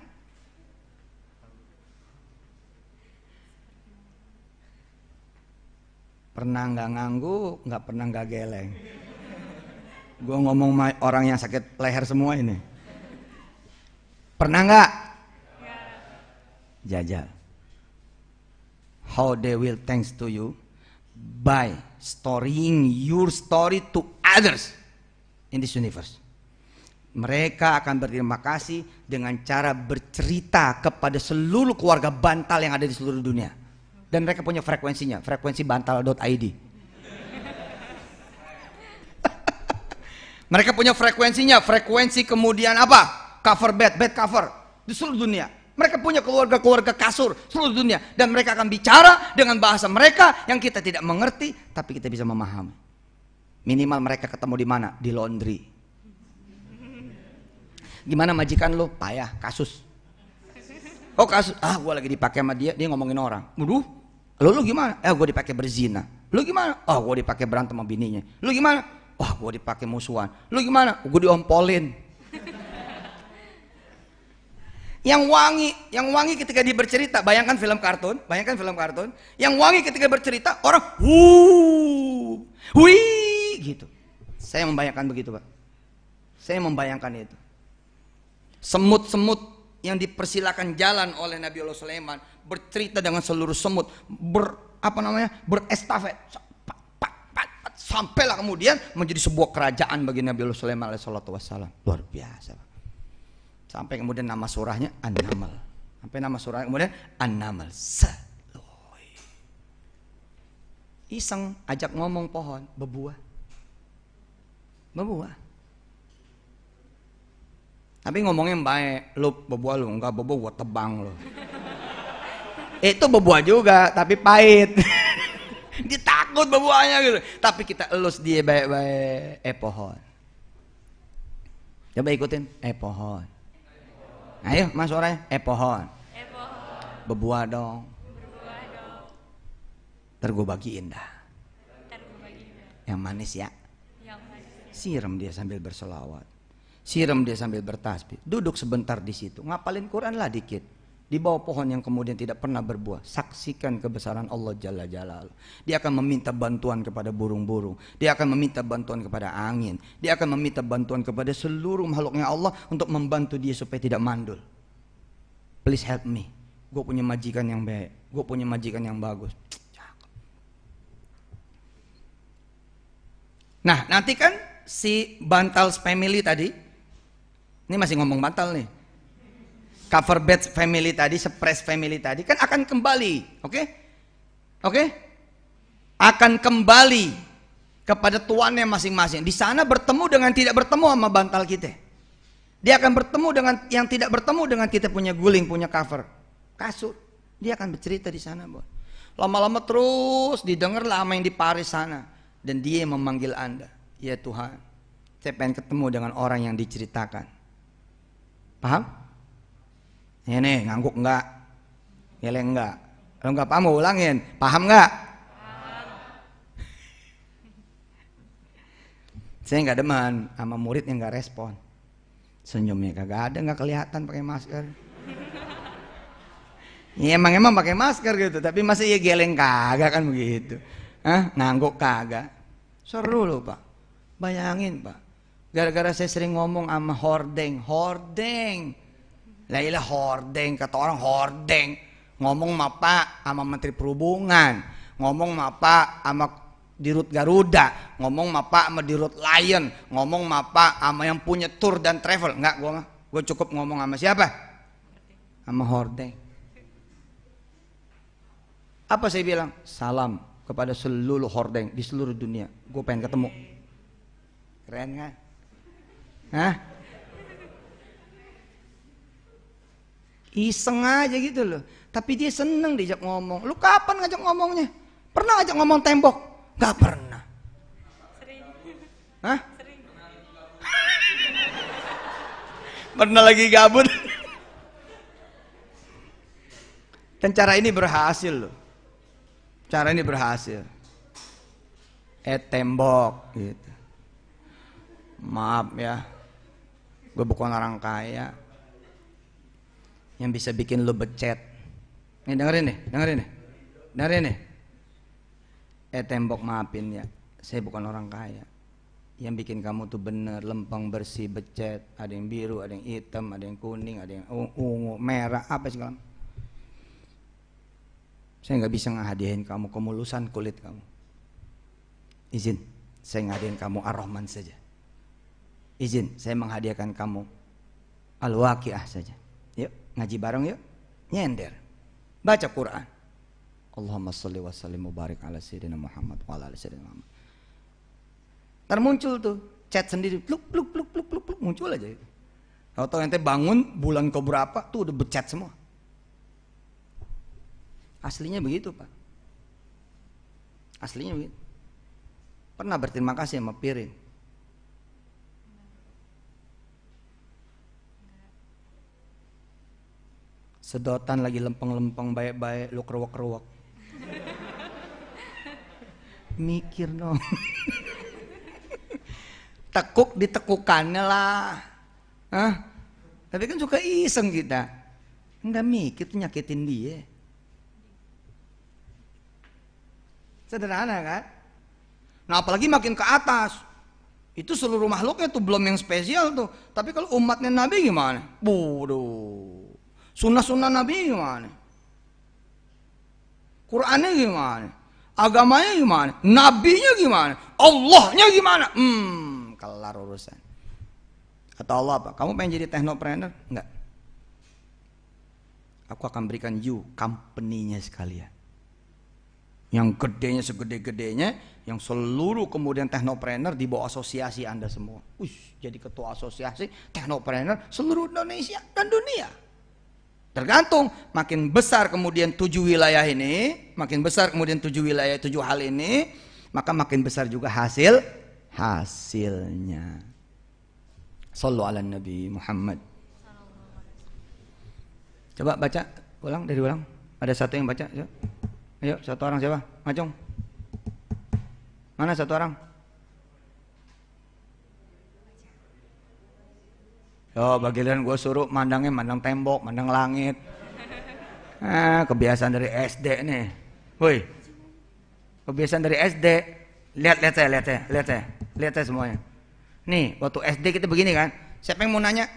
Pernah nggak ngangguk, nggak pernah nggak geleng. Gue ngomong sama orang yang sakit leher semua ini. Pernah nggak? Jajal. How they will thanks to you by storying your story to others in this universe. Mereka akan berterima kasih dengan cara bercerita kepada seluruh keluarga bantal yang ada di seluruh dunia. Dan mereka punya frekuensinya, frekuensi bantal.id. Mereka punya frekuensinya, frekuensi kemudian apa? Cover bed cover di seluruh dunia. Mereka punya keluarga-keluarga kasur seluruh dunia. Dan mereka akan bicara dengan bahasa mereka yang kita tidak mengerti, tapi kita bisa memahami. Minimal mereka ketemu di mana? Di laundry. Gimana majikan lo? Payah, kasus. Oh kasus, gue lagi dipakai sama dia ngomongin orang. Waduh, lu gimana? Gue dipakai berzina. Lu gimana? Oh gue dipakai berantem sama bininya. Lu gimana? Wah gue dipakai musuhan. Lu gimana? Gue diompolin. Yang wangi ketika dia bercerita, bayangkan film kartun, yang wangi ketika bercerita orang wih gitu. Saya membayangkan begitu, Pak. Saya membayangkan itu. Semut-semut yang dipersilakan jalan oleh Nabi Allah Sulaiman bercerita dengan seluruh semut, berestafet sampailah kemudian menjadi sebuah kerajaan bagi Nabi Allah Sulaiman alaihissalatu wassalam. Luar biasa, Pak. Sampai kemudian nama surahnya An-Naml. Sampai nama surahnya kemudian An-Naml. Iseng ajak ngomong pohon, berbuah. Tapi ngomongnya baik, lu berbuah lu, enggak berbuah gua tebang lu. Itu berbuah juga, tapi pahit. Dia takut berbuahnya gitu. Tapi kita elus dia baik-baik. Pohon. Coba ikutin, pohon. Ayo mas orangnya, pohon. Berbuah dong. Ntar gue bagiin dah. Yang manis ya. Siram dia sambil berselawat. Siram dia sambil bertasbih. Duduk sebentar di situ, ngapalin Quran lah dikit. Di bawah pohon yang kemudian tidak pernah berbuah, saksikan kebesaran Allah Jalla Jalaluhu. Dia akan meminta bantuan kepada burung-burung. Dia akan meminta bantuan kepada angin. Dia akan meminta bantuan kepada seluruh makhluknya Allah untuk membantu dia supaya tidak mandul. Please help me. Gue punya majikan yang baik. Gue punya majikan yang bagus. Nah, nanti kan si Bantals family tadi, ini masih ngomong bantal nih. Cover Bed family tadi, Surprise family tadi kan akan kembali, oke? Akan kembali kepada tuannya masing-masing. Di sana bertemu dengan tidak bertemu sama bantal kita. Dia akan bertemu dengan yang tidak bertemu dengan kita punya guling, punya cover, kasur. Dia akan bercerita di sana, Boy. Lama-lama terus didengarlah sama yang di Paris sana, dan dia memanggil Anda, ya Tuhan, saya pengen ketemu dengan orang yang diceritakan. Paham? Ini ngangguk enggak? Geleng enggak? Kalau enggak paham ulangin. Paham enggak? Paham. Saya enggak demen sama murid yang enggak respon. Senyumnya kagak ada, enggak kelihatan pakai masker. Ya emang pakai masker gitu, tapi masa iya geleng kagak kan begitu. Ngangguk kagak. Seru loh Pak. Bayangin Pak. Gara-gara saya sering ngomong sama hordeng. Lah ilah hordeng, kata orang hordeng. Ngomong sama Pak sama Menteri Perhubungan, ngomong sama Pak sama Dirut Garuda, ngomong sama Pak sama Dirut Lion, ngomong sama Pak sama yang punya tour dan travel. Enggak, gue cukup ngomong sama siapa? Sama hordeng. Apa saya bilang? Salam kepada seluruh hordeng di seluruh dunia. Gue pengen ketemu. Keren kan? Iseng aja gitu loh. Tapi dia seneng diajak ngomong. Lu kapan ngajak ngomongnya? Pernah ngajak ngomong tembok? Gak pernah. Sering. Sering. Pernah lagi gabut. Dan cara ini berhasil loh. Cara ini berhasil. Tembok gitu. Maaf ya, gue bukan orang kaya yang bisa bikin lo becet. Nih dengerin nih. Tembok maafin ya, saya bukan orang kaya. Yang bikin kamu tuh bener, lempeng, bersih, becet. Ada yang biru, ada yang hitam, ada yang kuning, ada yang ungu, merah, apa segala. Saya nggak bisa ngehadiahin kamu kemulusan kulit kamu. Izin, saya ngehadiahin kamu Ar-Rahman saja. Izin, saya menghadiahkan kamu Al-Waqiah saja. Yuk, ngaji bareng yuk. Nyender. Baca Quran. Allahumma sholli wa sallim wa barik ala sayyidina Muhammad wa ala ali sayyidina Muhammad. Ntar muncul tuh chat sendiri, pluk muncul aja itu. Tahu-tahu ente bangun bulan keberapa tuh udah becet semua. Aslinya begitu Pak. Aslinya begitu. Pernah berterima kasih sama piring? Sedotan lagi lempeng-lempeng baik-baik, lu keruak-keruak. Mikir dong. Tekuk ditekukannya lah. Hah? Tapi kan suka iseng kita. Enggak mikir tuh nyakitin dia. Sederhana kan? Nah apalagi makin ke atas. Itu seluruh makhluknya tuh belum yang spesial tuh. Tapi kalau umatnya Nabi gimana? Bodoh. Sunnah-sunnah Nabi gimana? Qurannya gimana? Agamanya gimana? Nabinya gimana? Allahnya gimana? Kelar urusan. Atau Allah apa? Kamu pengen jadi technopreneur? Enggak. Aku akan berikan you company-nya sekalian. Yang gedenya segede-gedenya, yang seluruh kemudian technopreneur di bawah asosiasi Anda semua. Jadi ketua asosiasi technopreneur seluruh Indonesia dan dunia. Tergantung makin besar kemudian 7 wilayah ini, makin besar kemudian 7 wilayah 7 hal ini, maka makin besar juga hasilnya. Shallu ala Nabi Muhammad. Coba baca ulang dari ulang. Ada satu yang baca. Ayo satu orang siapa? Ngacung. Mana satu orang? Oh bagian gue suruh mandangnya mandang tembok, mandang langit. Kebiasaan dari SD nih. Woi, kebiasaan dari SD. Lihat saya semuanya. Nih waktu SD kita begini kan. Siapa yang mau nanya?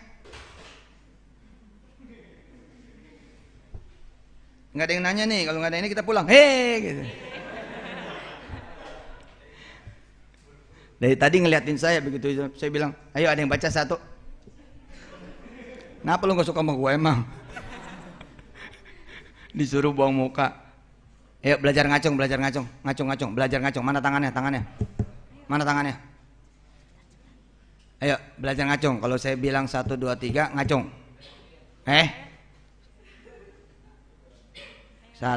Nggak ada yang nanya nih. Kalau nggak ada ini kita pulang. Hei gitu. Dari tadi ngeliatin saya begitu. Saya bilang, ayo ada yang baca satu. Kenapa lu gak suka sama gue emang? Disuruh buang muka. Ayo belajar ngacung. Belajar ngacung. Mana tangannya? Mana tangannya? Ayo belajar ngacung. Kalau saya bilang 1, 2, 3 ngacung. 1,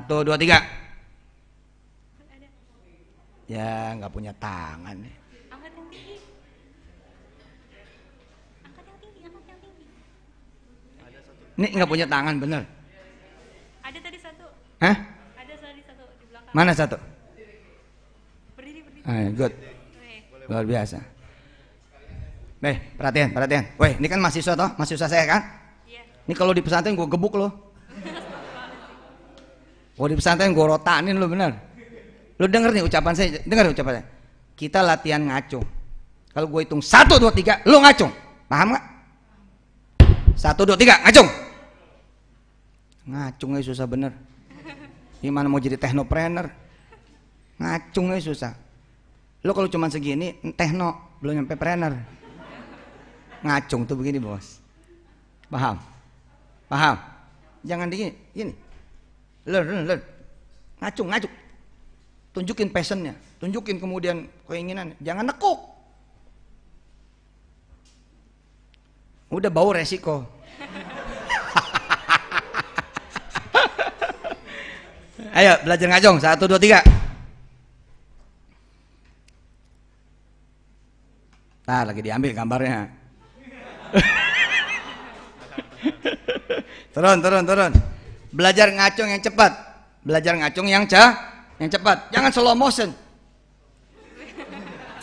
2, 3. Ya nggak punya tangan. Ini nggak punya tangan bener. Ada tadi satu. Hah? Ada tadi satu di belakang. Mana satu? Berdiri. Good. Luar biasa. Perhatian. Woi, ini kan mahasiswa toh? Mahasiswa saya kan? Iya. Ini kalau di pesantren gue gebuk lo. Kalau di pesantren gue rotanin lo bener. Lo denger nih ucapan saya, Kita latihan ngacung. Kalau gue hitung 1, 2, 3, lo ngacung. Paham gak? 1, 2, 3, ngacung. Ngacungnya susah bener. Gimana mau jadi technopreneur? Ngacungnya susah. Lo kalau cuma segini, techno, belum nyampe preneur. Ngacung tuh begini bos. Paham? Jangan gini. Learn. Ngacung. Tunjukin passionnya, tunjukin kemudian keinginan. Jangan nekuk. Udah bau resiko. Ayo belajar ngacung. 1, 2, 3. Nah lagi diambil gambarnya. Turun. Belajar ngacung yang cepat. Yang cepat. Jangan slow motion.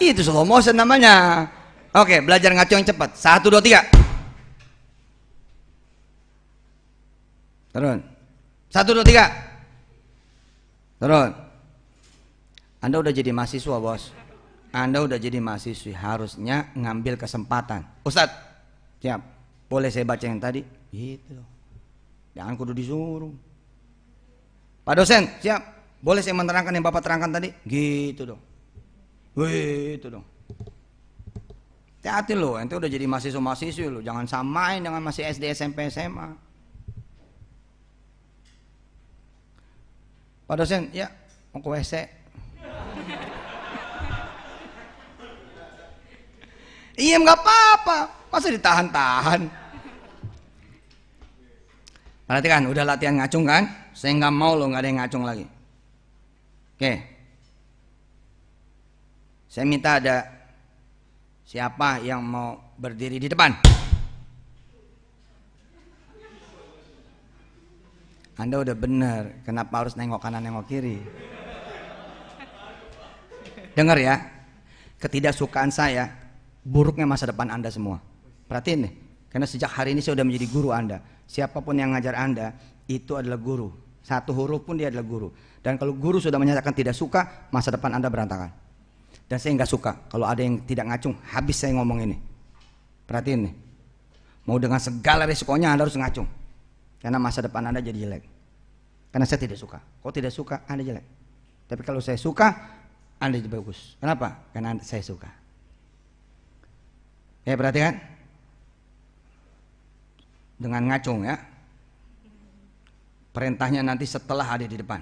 Itu slow motion namanya. Oke, belajar ngacung yang cepat. 1, 2, 3. Turun. 1, 2, 3. Turun. Anda udah jadi mahasiswa bos. Anda udah jadi mahasiswi, harusnya ngambil kesempatan. Ustadz, siap. Boleh saya baca yang tadi? Gitu. Jangan kudu disuruh. Pak dosen, siap. Boleh saya menerangkan yang Bapak terangkan tadi? Gitu dong. Gitu dong. Hati-hati loh, ente udah jadi mahasiswa-mahasiswi loh. Jangan samain dengan masih SD, SMP, SMA. Pak dosen, ya mau ke WC. Iya nggak apa-apa, masa ditahan-tahan. Perhatikan, udah latihan ngacung kan? Saya nggak mau lo nggak ada yang ngacung lagi. Oke. Saya minta ada siapa yang mau berdiri di depan? Anda udah bener, kenapa harus nengok kanan nengok kiri? Dengar ya, ketidaksukaan saya buruknya masa depan Anda semua. Perhatiin nih, karena sejak hari ini saya udah menjadi guru Anda. Siapapun yang ngajar Anda itu adalah guru. Satu huruf pun dia adalah guru. Dan kalau guru sudah menyatakan tidak suka, masa depan Anda berantakan. Dan saya nggak suka kalau ada yang tidak ngacung, habis saya ngomong ini. Perhatiin nih, mau dengan segala resikonya Anda harus ngacung, karena masa depan Anda jadi jelek. Karena saya tidak suka. Kalau tidak suka, Anda jelek. Tapi kalau saya suka, Anda jadi bagus. Kenapa? Karena saya suka. Ya, perhatikan. Dengan ngacung ya. Perintahnya nanti setelah ada di depan.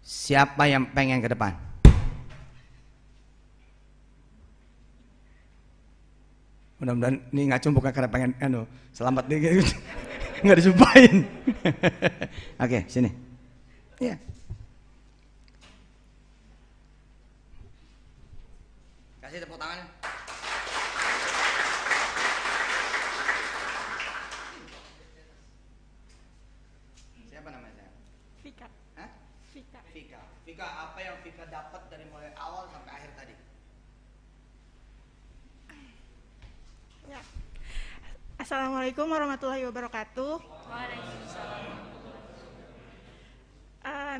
Siapa yang pengen ke depan? Mudah-mudahan ini ngacung bukan karena pengen selamat nih gitu. Nggak disumpahin. Oke, sini. Iya. Kasih tepuk tangan. Siapa namanya? Vika. Hah? Vika. Vika. Vika, apa yang Vika dapat dari mulai awal sampai akhir tadi? Ya. Assalamualaikum warahmatullahi wabarakatuh. Waalaikumsalam.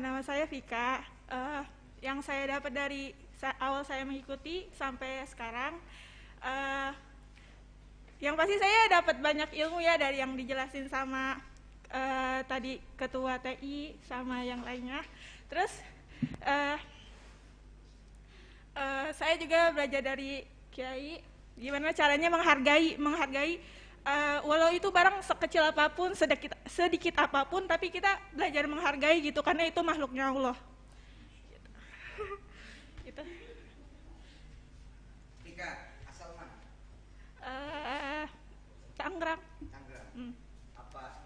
Nama saya Vika. Yang saya dapat dari awal saya mengikuti sampai sekarang, yang pasti saya dapat banyak ilmu ya dari yang dijelasin sama tadi ketua TI sama yang lainnya. Terus saya juga belajar dari Kiai gimana caranya menghargai walau itu barang sekecil apapun, sedikit apapun, tapi kita belajar menghargai gitu, karena itu makhluknya Allah. Gitu. Vika, asal mana? Tangerang. Tangerang. Apa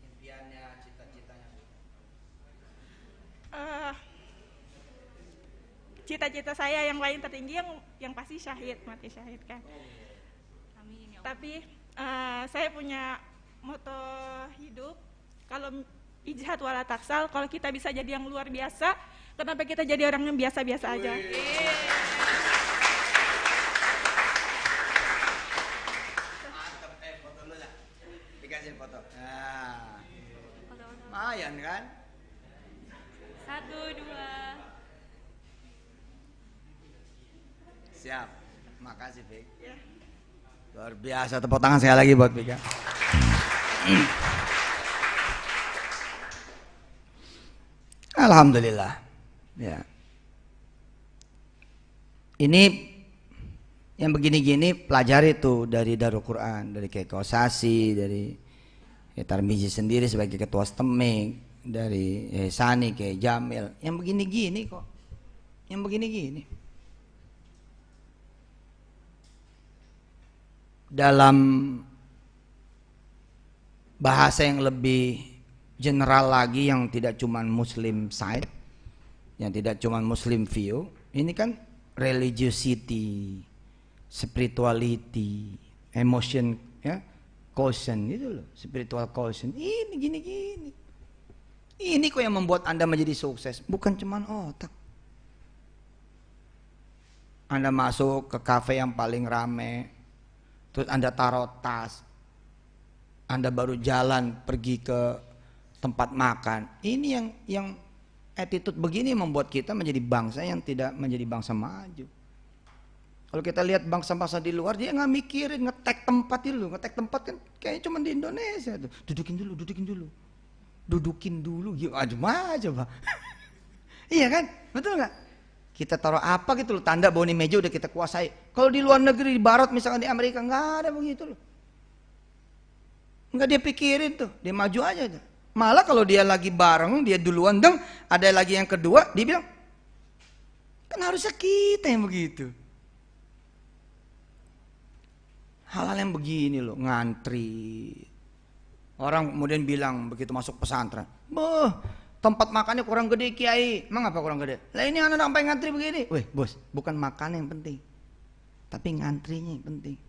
impiannya, cita-citanya? Cita-cita saya yang lain tertinggi yang pasti syahid, mati syahid kan. Amin ya Allah. Tapi saya punya moto hidup, kalau ijtihad wala taksal, kalau kita bisa jadi yang luar biasa, kenapa kita jadi orang yang biasa-biasa aja? Mantap, foto dulu lah. Dikasih foto. Nah, Foto-foto. lumayan kan? 1, 2. Siap. Makasih, Vik. Ya. Luar biasa, tepuk tangan sekali lagi buat Vika. Alhamdulillah. Ya. Ini yang begini-gini pelajari tuh dari Darul Quran, dari Kiai Kosasi, dari Tarmizi sendiri sebagai ketua STEMIK, dari Sani, Kiai Jamil. Yang begini-gini kok. Yang begini-gini. Dalam bahasa yang lebih general lagi, yang tidak cuma Muslim side, yang tidak cuma Muslim view, ini kan religiosity, spirituality, emotion, ya, quotient itu loh, spiritual quotient. Ini gini-gini. Ini kok yang membuat Anda menjadi sukses, bukan cuma otak. Anda masuk ke kafe yang paling rame, terus Anda taruh tas, Anda baru jalan pergi ke tempat makan. Ini yang attitude begini membuat kita menjadi bangsa yang tidak menjadi bangsa maju. Kalau kita lihat bangsa-bangsa di luar, dia nggak mikirin ngetek tempat itu. Ngetek tempat kan kayaknya cuma di Indonesia tuh. Dudukin dulu. Gitu aja Pak. Iya kan? Betul nggak? Kita taruh apa gitu loh, tanda bahwa ini meja udah kita kuasai. Kalau di luar negeri, di barat misalkan di Amerika, nggak ada begitu loh. Nggak dia pikirin tuh, dia maju aja tuh. Malah kalau dia lagi bareng, dia duluan dong, ada lagi yang kedua, dia bilang, kan harusnya kita yang begitu. Hal-hal yang begini loh, ngantri. Orang kemudian bilang begitu masuk pesantren, tempat makannya kurang gede kiai. Emang apa kurang gede? Lah ini anak sampai ngantri begini. Weh bos, bukan makan yang penting, tapi ngantrinya yang penting.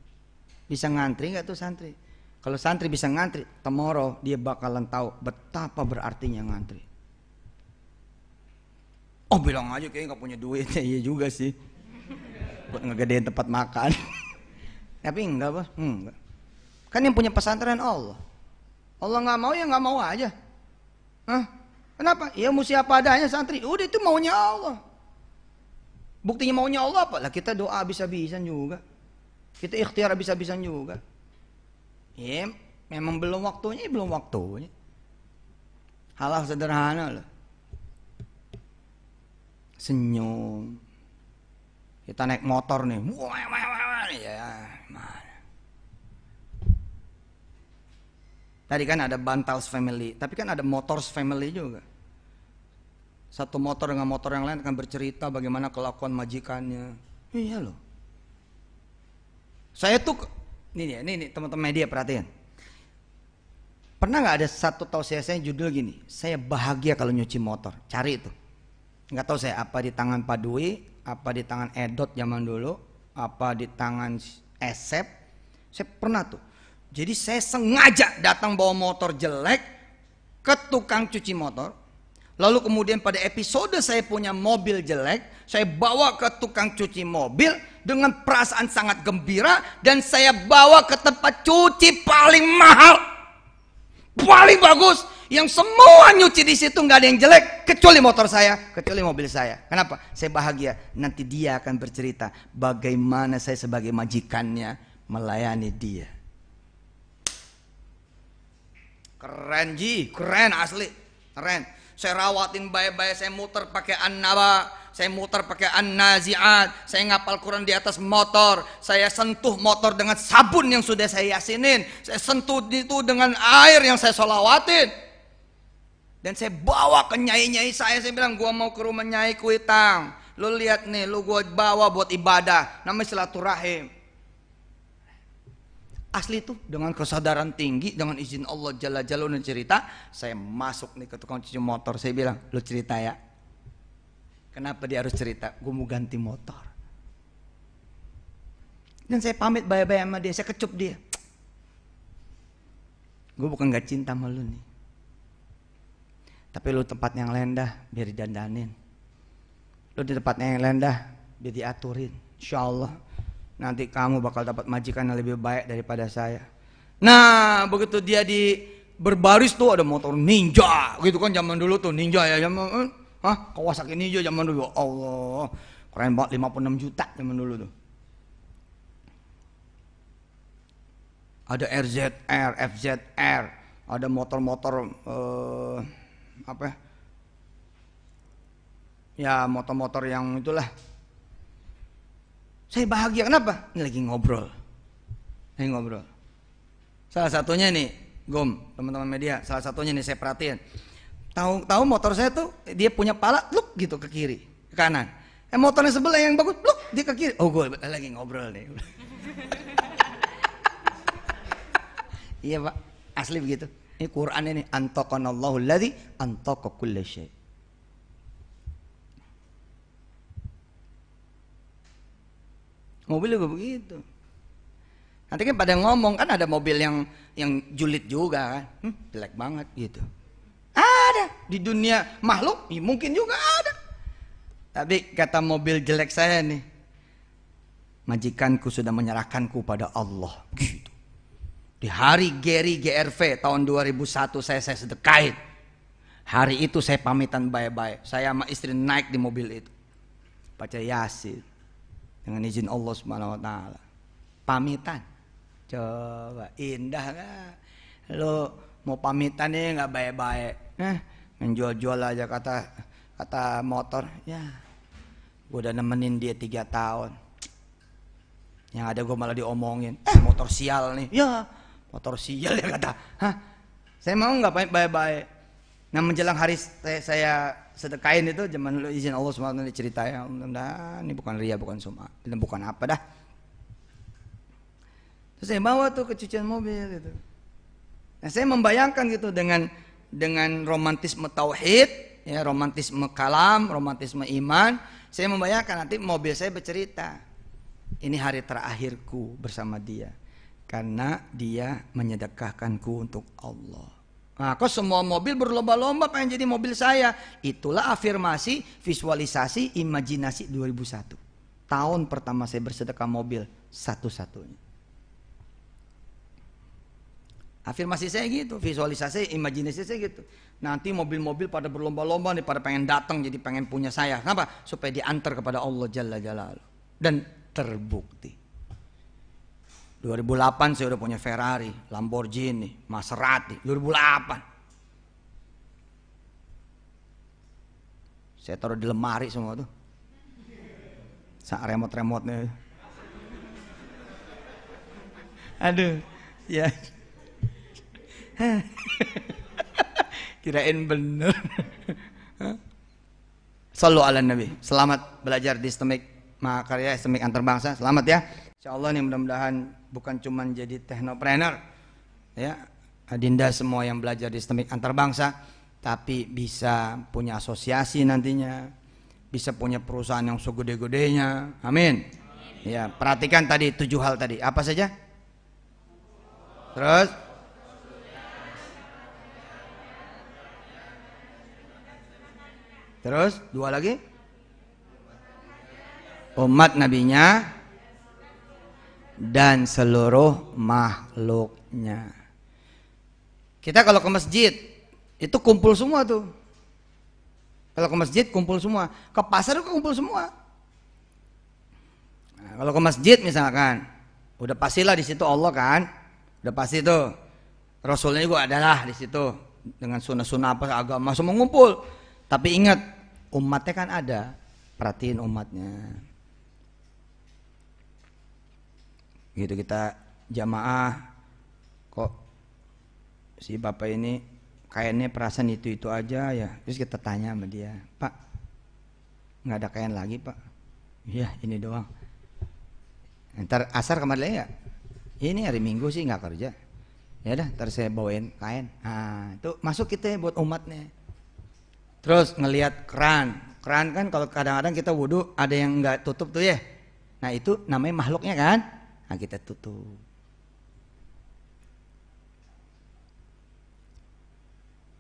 Bisa ngantri nggak tuh santri? Kalau santri bisa ngantri, tomorrow dia bakalan tahu betapa berartinya ngantri. Oh bilang aja kayaknya nggak punya duit. Iya juga sih, buat ngegedein tempat makan. Tapi enggak bos, enggak. Kan yang punya pesantren Allah. Allah nggak mau ya nggak mau aja. Hah? Kenapa? Ya mesti apa adanya santri. Udah itu maunya Allah. Buktinya maunya Allah apa? Lah kita doa habis-habisan juga. Kita ikhtiar habis-habisan juga. Ya memang belum waktunya, belum waktunya. Hal-hal sederhana loh. Senyum. Kita naik motor nih. Ya mana? Tadi kan ada Bantals family, tapi kan ada Motors family juga. Satu motor dengan motor yang lain akan bercerita bagaimana kelakuan majikannya. Iya loh. Saya tuh, ini teman-teman media perhatian. Pernah nggak ada satu tausiah saya judul gini, saya bahagia kalau nyuci motor. Cari itu. Nggak tahu saya apa di tangan Pak Dwi, apa di tangan Edot zaman dulu, apa di tangan Esep. Saya pernah tuh. Jadi saya sengaja datang bawa motor jelek ke tukang cuci motor. Lalu kemudian pada episode saya punya mobil jelek, saya bawa ke tukang cuci mobil dengan perasaan sangat gembira dan saya bawa ke tempat cuci paling mahal, paling bagus, yang semua nyuci di situ nggak ada yang jelek kecuali motor saya, kecuali mobil saya. Kenapa? Saya bahagia. Nanti dia akan bercerita bagaimana saya sebagai majikannya melayani dia. Keren Ji, keren asli, keren. Saya rawatin baik-baik, saya muter pakai An-Naba, saya muter pakai An-Nazi'at, saya ngapal Quran di atas motor, saya sentuh motor dengan sabun yang sudah saya yasinin, saya sentuh itu dengan air yang saya sholawatin. Dan saya bawa ke nyai-nyai saya bilang, gua mau ke rumah Nyai Kuitang, lu lihat nih, lu gua bawa buat ibadah, namanya silaturahim. Asli tuh dengan kesadaran tinggi, dengan izin Allah Jalla Jalaluhu cerita, saya masuk nih ke tukang cuci motor, saya bilang, lu cerita ya. Kenapa dia harus cerita? Gue mau ganti motor. Dan saya pamit baik-baik sama dia, saya kecup dia. Gue bukan gak cinta sama lu nih. Tapi lu tempat yang lendah, biar didandanin. Lu di tempat yang lendah, biar diaturin. Insya Allah nanti kamu bakal dapat majikan yang lebih baik daripada saya. Nah begitu dia di berbaris tuh ada motor Ninja gitu kan, zaman dulu tuh Ninja ya, zaman Kawasaki Ninja zaman dulu. Allah keren banget, 56 juta zaman dulu tuh. Ada RZR, FZR, ada motor-motor apa ya, motor-motor yang itulah. Saya bahagia, kenapa? Ini lagi ngobrol. Salah satunya nih, teman-teman media, salah satunya nih saya perhatiin. Tahu motor saya tuh, dia punya pala, luk gitu ke kiri, ke kanan. Motornya sebelah yang bagus, luk dia ke kiri. Oh gue lagi ngobrol nih. Iya pak, asli begitu. Ini Quran ini, antaqanallahu alladzi antaqa kulla syai'. Mobil juga begitu. Nanti kan pada ngomong, kan ada mobil yang julid juga kan, jelek banget gitu. Ada di dunia makhluk, ya mungkin juga ada. Tapi kata mobil jelek saya nih, majikanku sudah menyerahkanku pada Allah. Gitu. Di hari Geri GRV tahun 2001 saya sedekahin. Hari itu saya pamitan baik-baik. Saya sama istri naik di mobil itu, baca Yasin. Dengan izin Allah Subhanahu wa taala. Pamitan. Coba indah gak? Lo mau pamitan nih enggak baik-baik. Menjual-jual aja kata motor. Ya. Gue udah nemenin dia 3 tahun. Yang ada gue malah diomongin. Motor sial nih. Ya, motor sial ya kata. Saya mau enggak baik-baik. Nah menjelang hari saya sedekain itu, zaman dulu izin Allah SWT diceritain, nah, ini bukan ria, bukan sum'ah, dan bukan apa dah. Terus saya bawa tuh ke cucian mobil gitu. Nah saya membayangkan gitu dengan dengan romantisme tauhid, ya, romantisme kalam, romantisme iman. Saya membayangkan nanti mobil saya bercerita, ini hari terakhirku bersama dia, karena dia menyedekahkanku untuk Allah. Nah, kok semua mobil berlomba-lomba pengen jadi mobil saya. Itulah afirmasi, visualisasi, imajinasi 2001. Tahun pertama saya bersedekah mobil satu-satunya. Afirmasi saya gitu, visualisasi, imajinasi saya gitu. Nanti mobil-mobil pada berlomba-lomba nih, pada pengen datang jadi pengen punya saya. Kenapa? Supaya diantar kepada Allah Jalla Jalaluhu. Dan terbukti. 2008 saya udah punya Ferrari, Lamborghini, Maserati. 2008. Saya taruh di lemari semua tuh. Remote-remotenya. Aduh, ya. Kirain bener. Sallu ala Nabi. Selamat belajar di STEMIK Mahakarya, STEMIK Antarbangsa. Selamat ya. Insyaallah nih, mudah-mudahan bukan cuma jadi teknopreneur ya, adinda semua yang belajar di STEMIK Antarbangsa, tapi bisa punya asosiasi nantinya, bisa punya perusahaan yang segede-gedenya. Amin. Ya, perhatikan tadi 7 hal tadi. Apa saja? Terus Terus 2 lagi, umat nabinya dan seluruh makhluknya. Kita kalau ke masjid itu kumpul semua tuh. Kalau ke masjid kumpul semua, ke pasar itu kumpul semua. Nah, kalau ke masjid misalkan, udah pastilah di situ Allah kan, udah pasti tuh. Rasulnya juga adalah di situ dengan sunnah-sunnah apa agama semua ngumpul. Tapi ingat, umatnya kan ada, perhatiin umatnya. Gitu kita jamaah, kok si bapak ini kainnya perasaan itu aja ya. Terus kita tanya sama dia, Pak, nggak ada kain lagi Pak? Iya, ini doang. Ntar asar kemarin ya? Ini hari Minggu sih nggak kerja. Ya dah, ntar saya bawain kain. Nah, itu masuk kita buat umatnya. Terus ngelihat keran kan kalau kadang-kadang kita wudhu ada yang nggak tutup tuh ya. Nah itu namanya makhluknya kan. Nah kita tutup.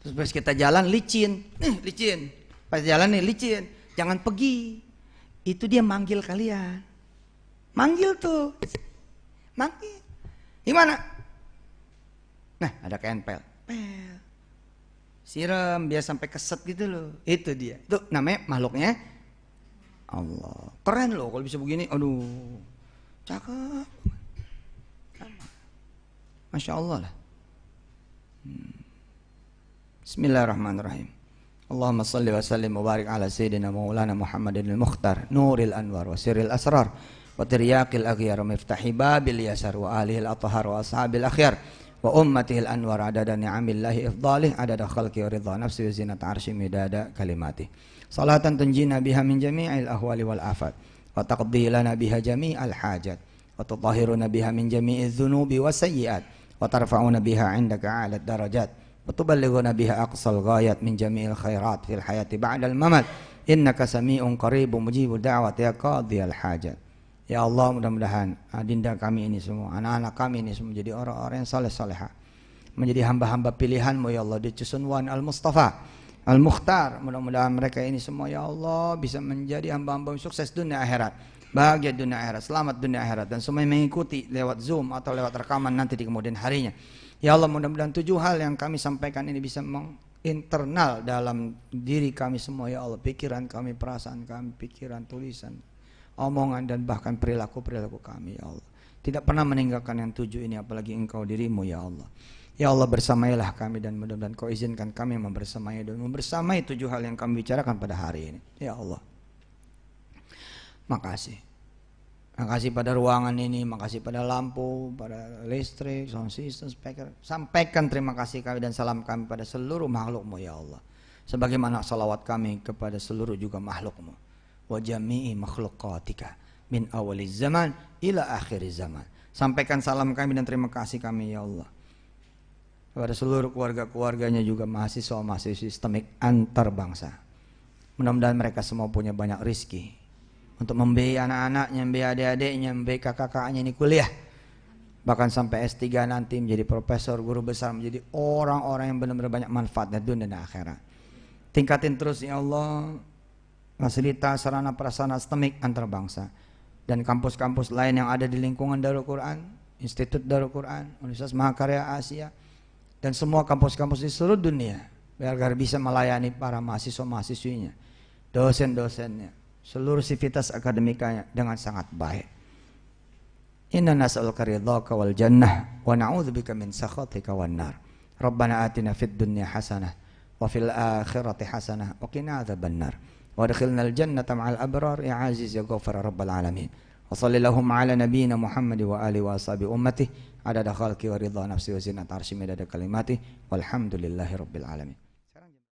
Terus pas kita jalan licin, licin. Pas jalan nih licin, jangan pergi. Itu dia manggil kalian. Manggil tuh, manggil. Gimana? Nah ada kain pel. Siram biar sampai keset gitu loh. Itu dia. Itu namanya makhluknya Allah. Keren loh kalau bisa begini. Aduh, cakep. Masya Allah lah. Bismillahirrahmanirrahim. Allahumma salli wa sallim wa barik ala sayyidina maulana Muhammadin al-Mukhtar nuril anwar wa sirril asrar wa tiryaqil aghyar wa miftahi babil yasar wa alihil athhar wa ashabil akhyar wa ummatihil anwar adada ni'amillahi ifdalih adada khalqi wa ridha nafsi wa zinata arshi midada kalimati salatan tunjina biha min jami'il ahwali wal afat wa taqdi lana biha jami'al hajat wa tutahhiruna biha min jami'iz dhunubi wa sayyiat wa tarfa'una biha 'indaka 'alat darajat wa tuballighuna biha aqsal ghayat min jami'il khairat fil hayati ba'dal mamat innaka sami'un qaribun mujibud da'wati ya qadhiyal hajat. Ya Allah, mudah-mudahan adinda kami ini semua, anak-anak kami ini semua menjadi orang-orang yang saleh-salehah, menjadi hamba-hamba pilihan-Mu ya Allah, di Cusunwan Al-Mustafa Al-Mukhtar. Mudah-mudahan mereka ini semua ya Allah bisa menjadi hamba-hamba sukses dunia akhirat, bahagia dunia akhirat, selamat dunia akhirat, dan semua yang mengikuti lewat Zoom atau lewat rekaman nanti di kemudian harinya. Ya Allah, mudah-mudahan 7 hal yang kami sampaikan ini bisa menginternal dalam diri kami semua ya Allah, pikiran kami, perasaan kami, pikiran, tulisan, omongan dan bahkan perilaku-perilaku kami ya Allah. Tidak pernah meninggalkan yang 7 ini, apalagi Engkau dirimu ya Allah. Ya Allah, bersamailah kami dan mudah-mudahan Kau izinkan kami membersamai dan membersamai 7 hal yang kami bicarakan pada hari ini. Ya Allah, makasih. Makasih pada ruangan ini, makasih pada lampu, pada listrik, sound system, speaker. Sampaikan terima kasih kami dan salam kami pada seluruh makhluk-Mu ya Allah. Sebagaimana salawat kami kepada seluruh juga makhluk-Mu. Wa jami'i makhluqatika min awaliz zaman ila akhiriz zaman. Sampaikan salam kami dan terima kasih kami ya Allah kepada seluruh keluarga-keluarganya juga mahasiswa-mahasiswi sistemik antar bangsa. Mudah-mudahan mereka semua punya banyak rizki untuk membiayai anak-anaknya, membiayai adik-adiknya, membiayai kakak-kakaknya ini kuliah. Bahkan sampai S3 nanti menjadi profesor, guru besar, menjadi orang-orang yang benar-benar banyak manfaatnya dunia dan akhirat. Tingkatin terus ya Allah fasilitas sarana prasarana sistemik antar bangsa dan kampus-kampus lain yang ada di lingkungan Darul Quran, Institut Darul Quran, Universitas Mahakarya Asia, dan semua kampus-kampus di seluruh dunia, agar bisa melayani para mahasiswa-mahasiswinya, dosen-dosennya, seluruh sivitas akademikanya dengan sangat baik. Inna nas'aluka ridhaka wal jannah wa na'udzubika min sakhatika wan nar. Rabbana atina fid dunya hasanah wa fil akhirati hasanah wa qina adzabannar. Wa adkhilnal jannata ma'al abrar ya aziz ya ghafar rabbal alamin. Wa sallallahu ala nabiyyina Muhammad wa alihi wa ashabi ummati adada khalqi wa ridha nafsi wa zinata arsy midada kalimati walhamdulillahi rabbil alamin.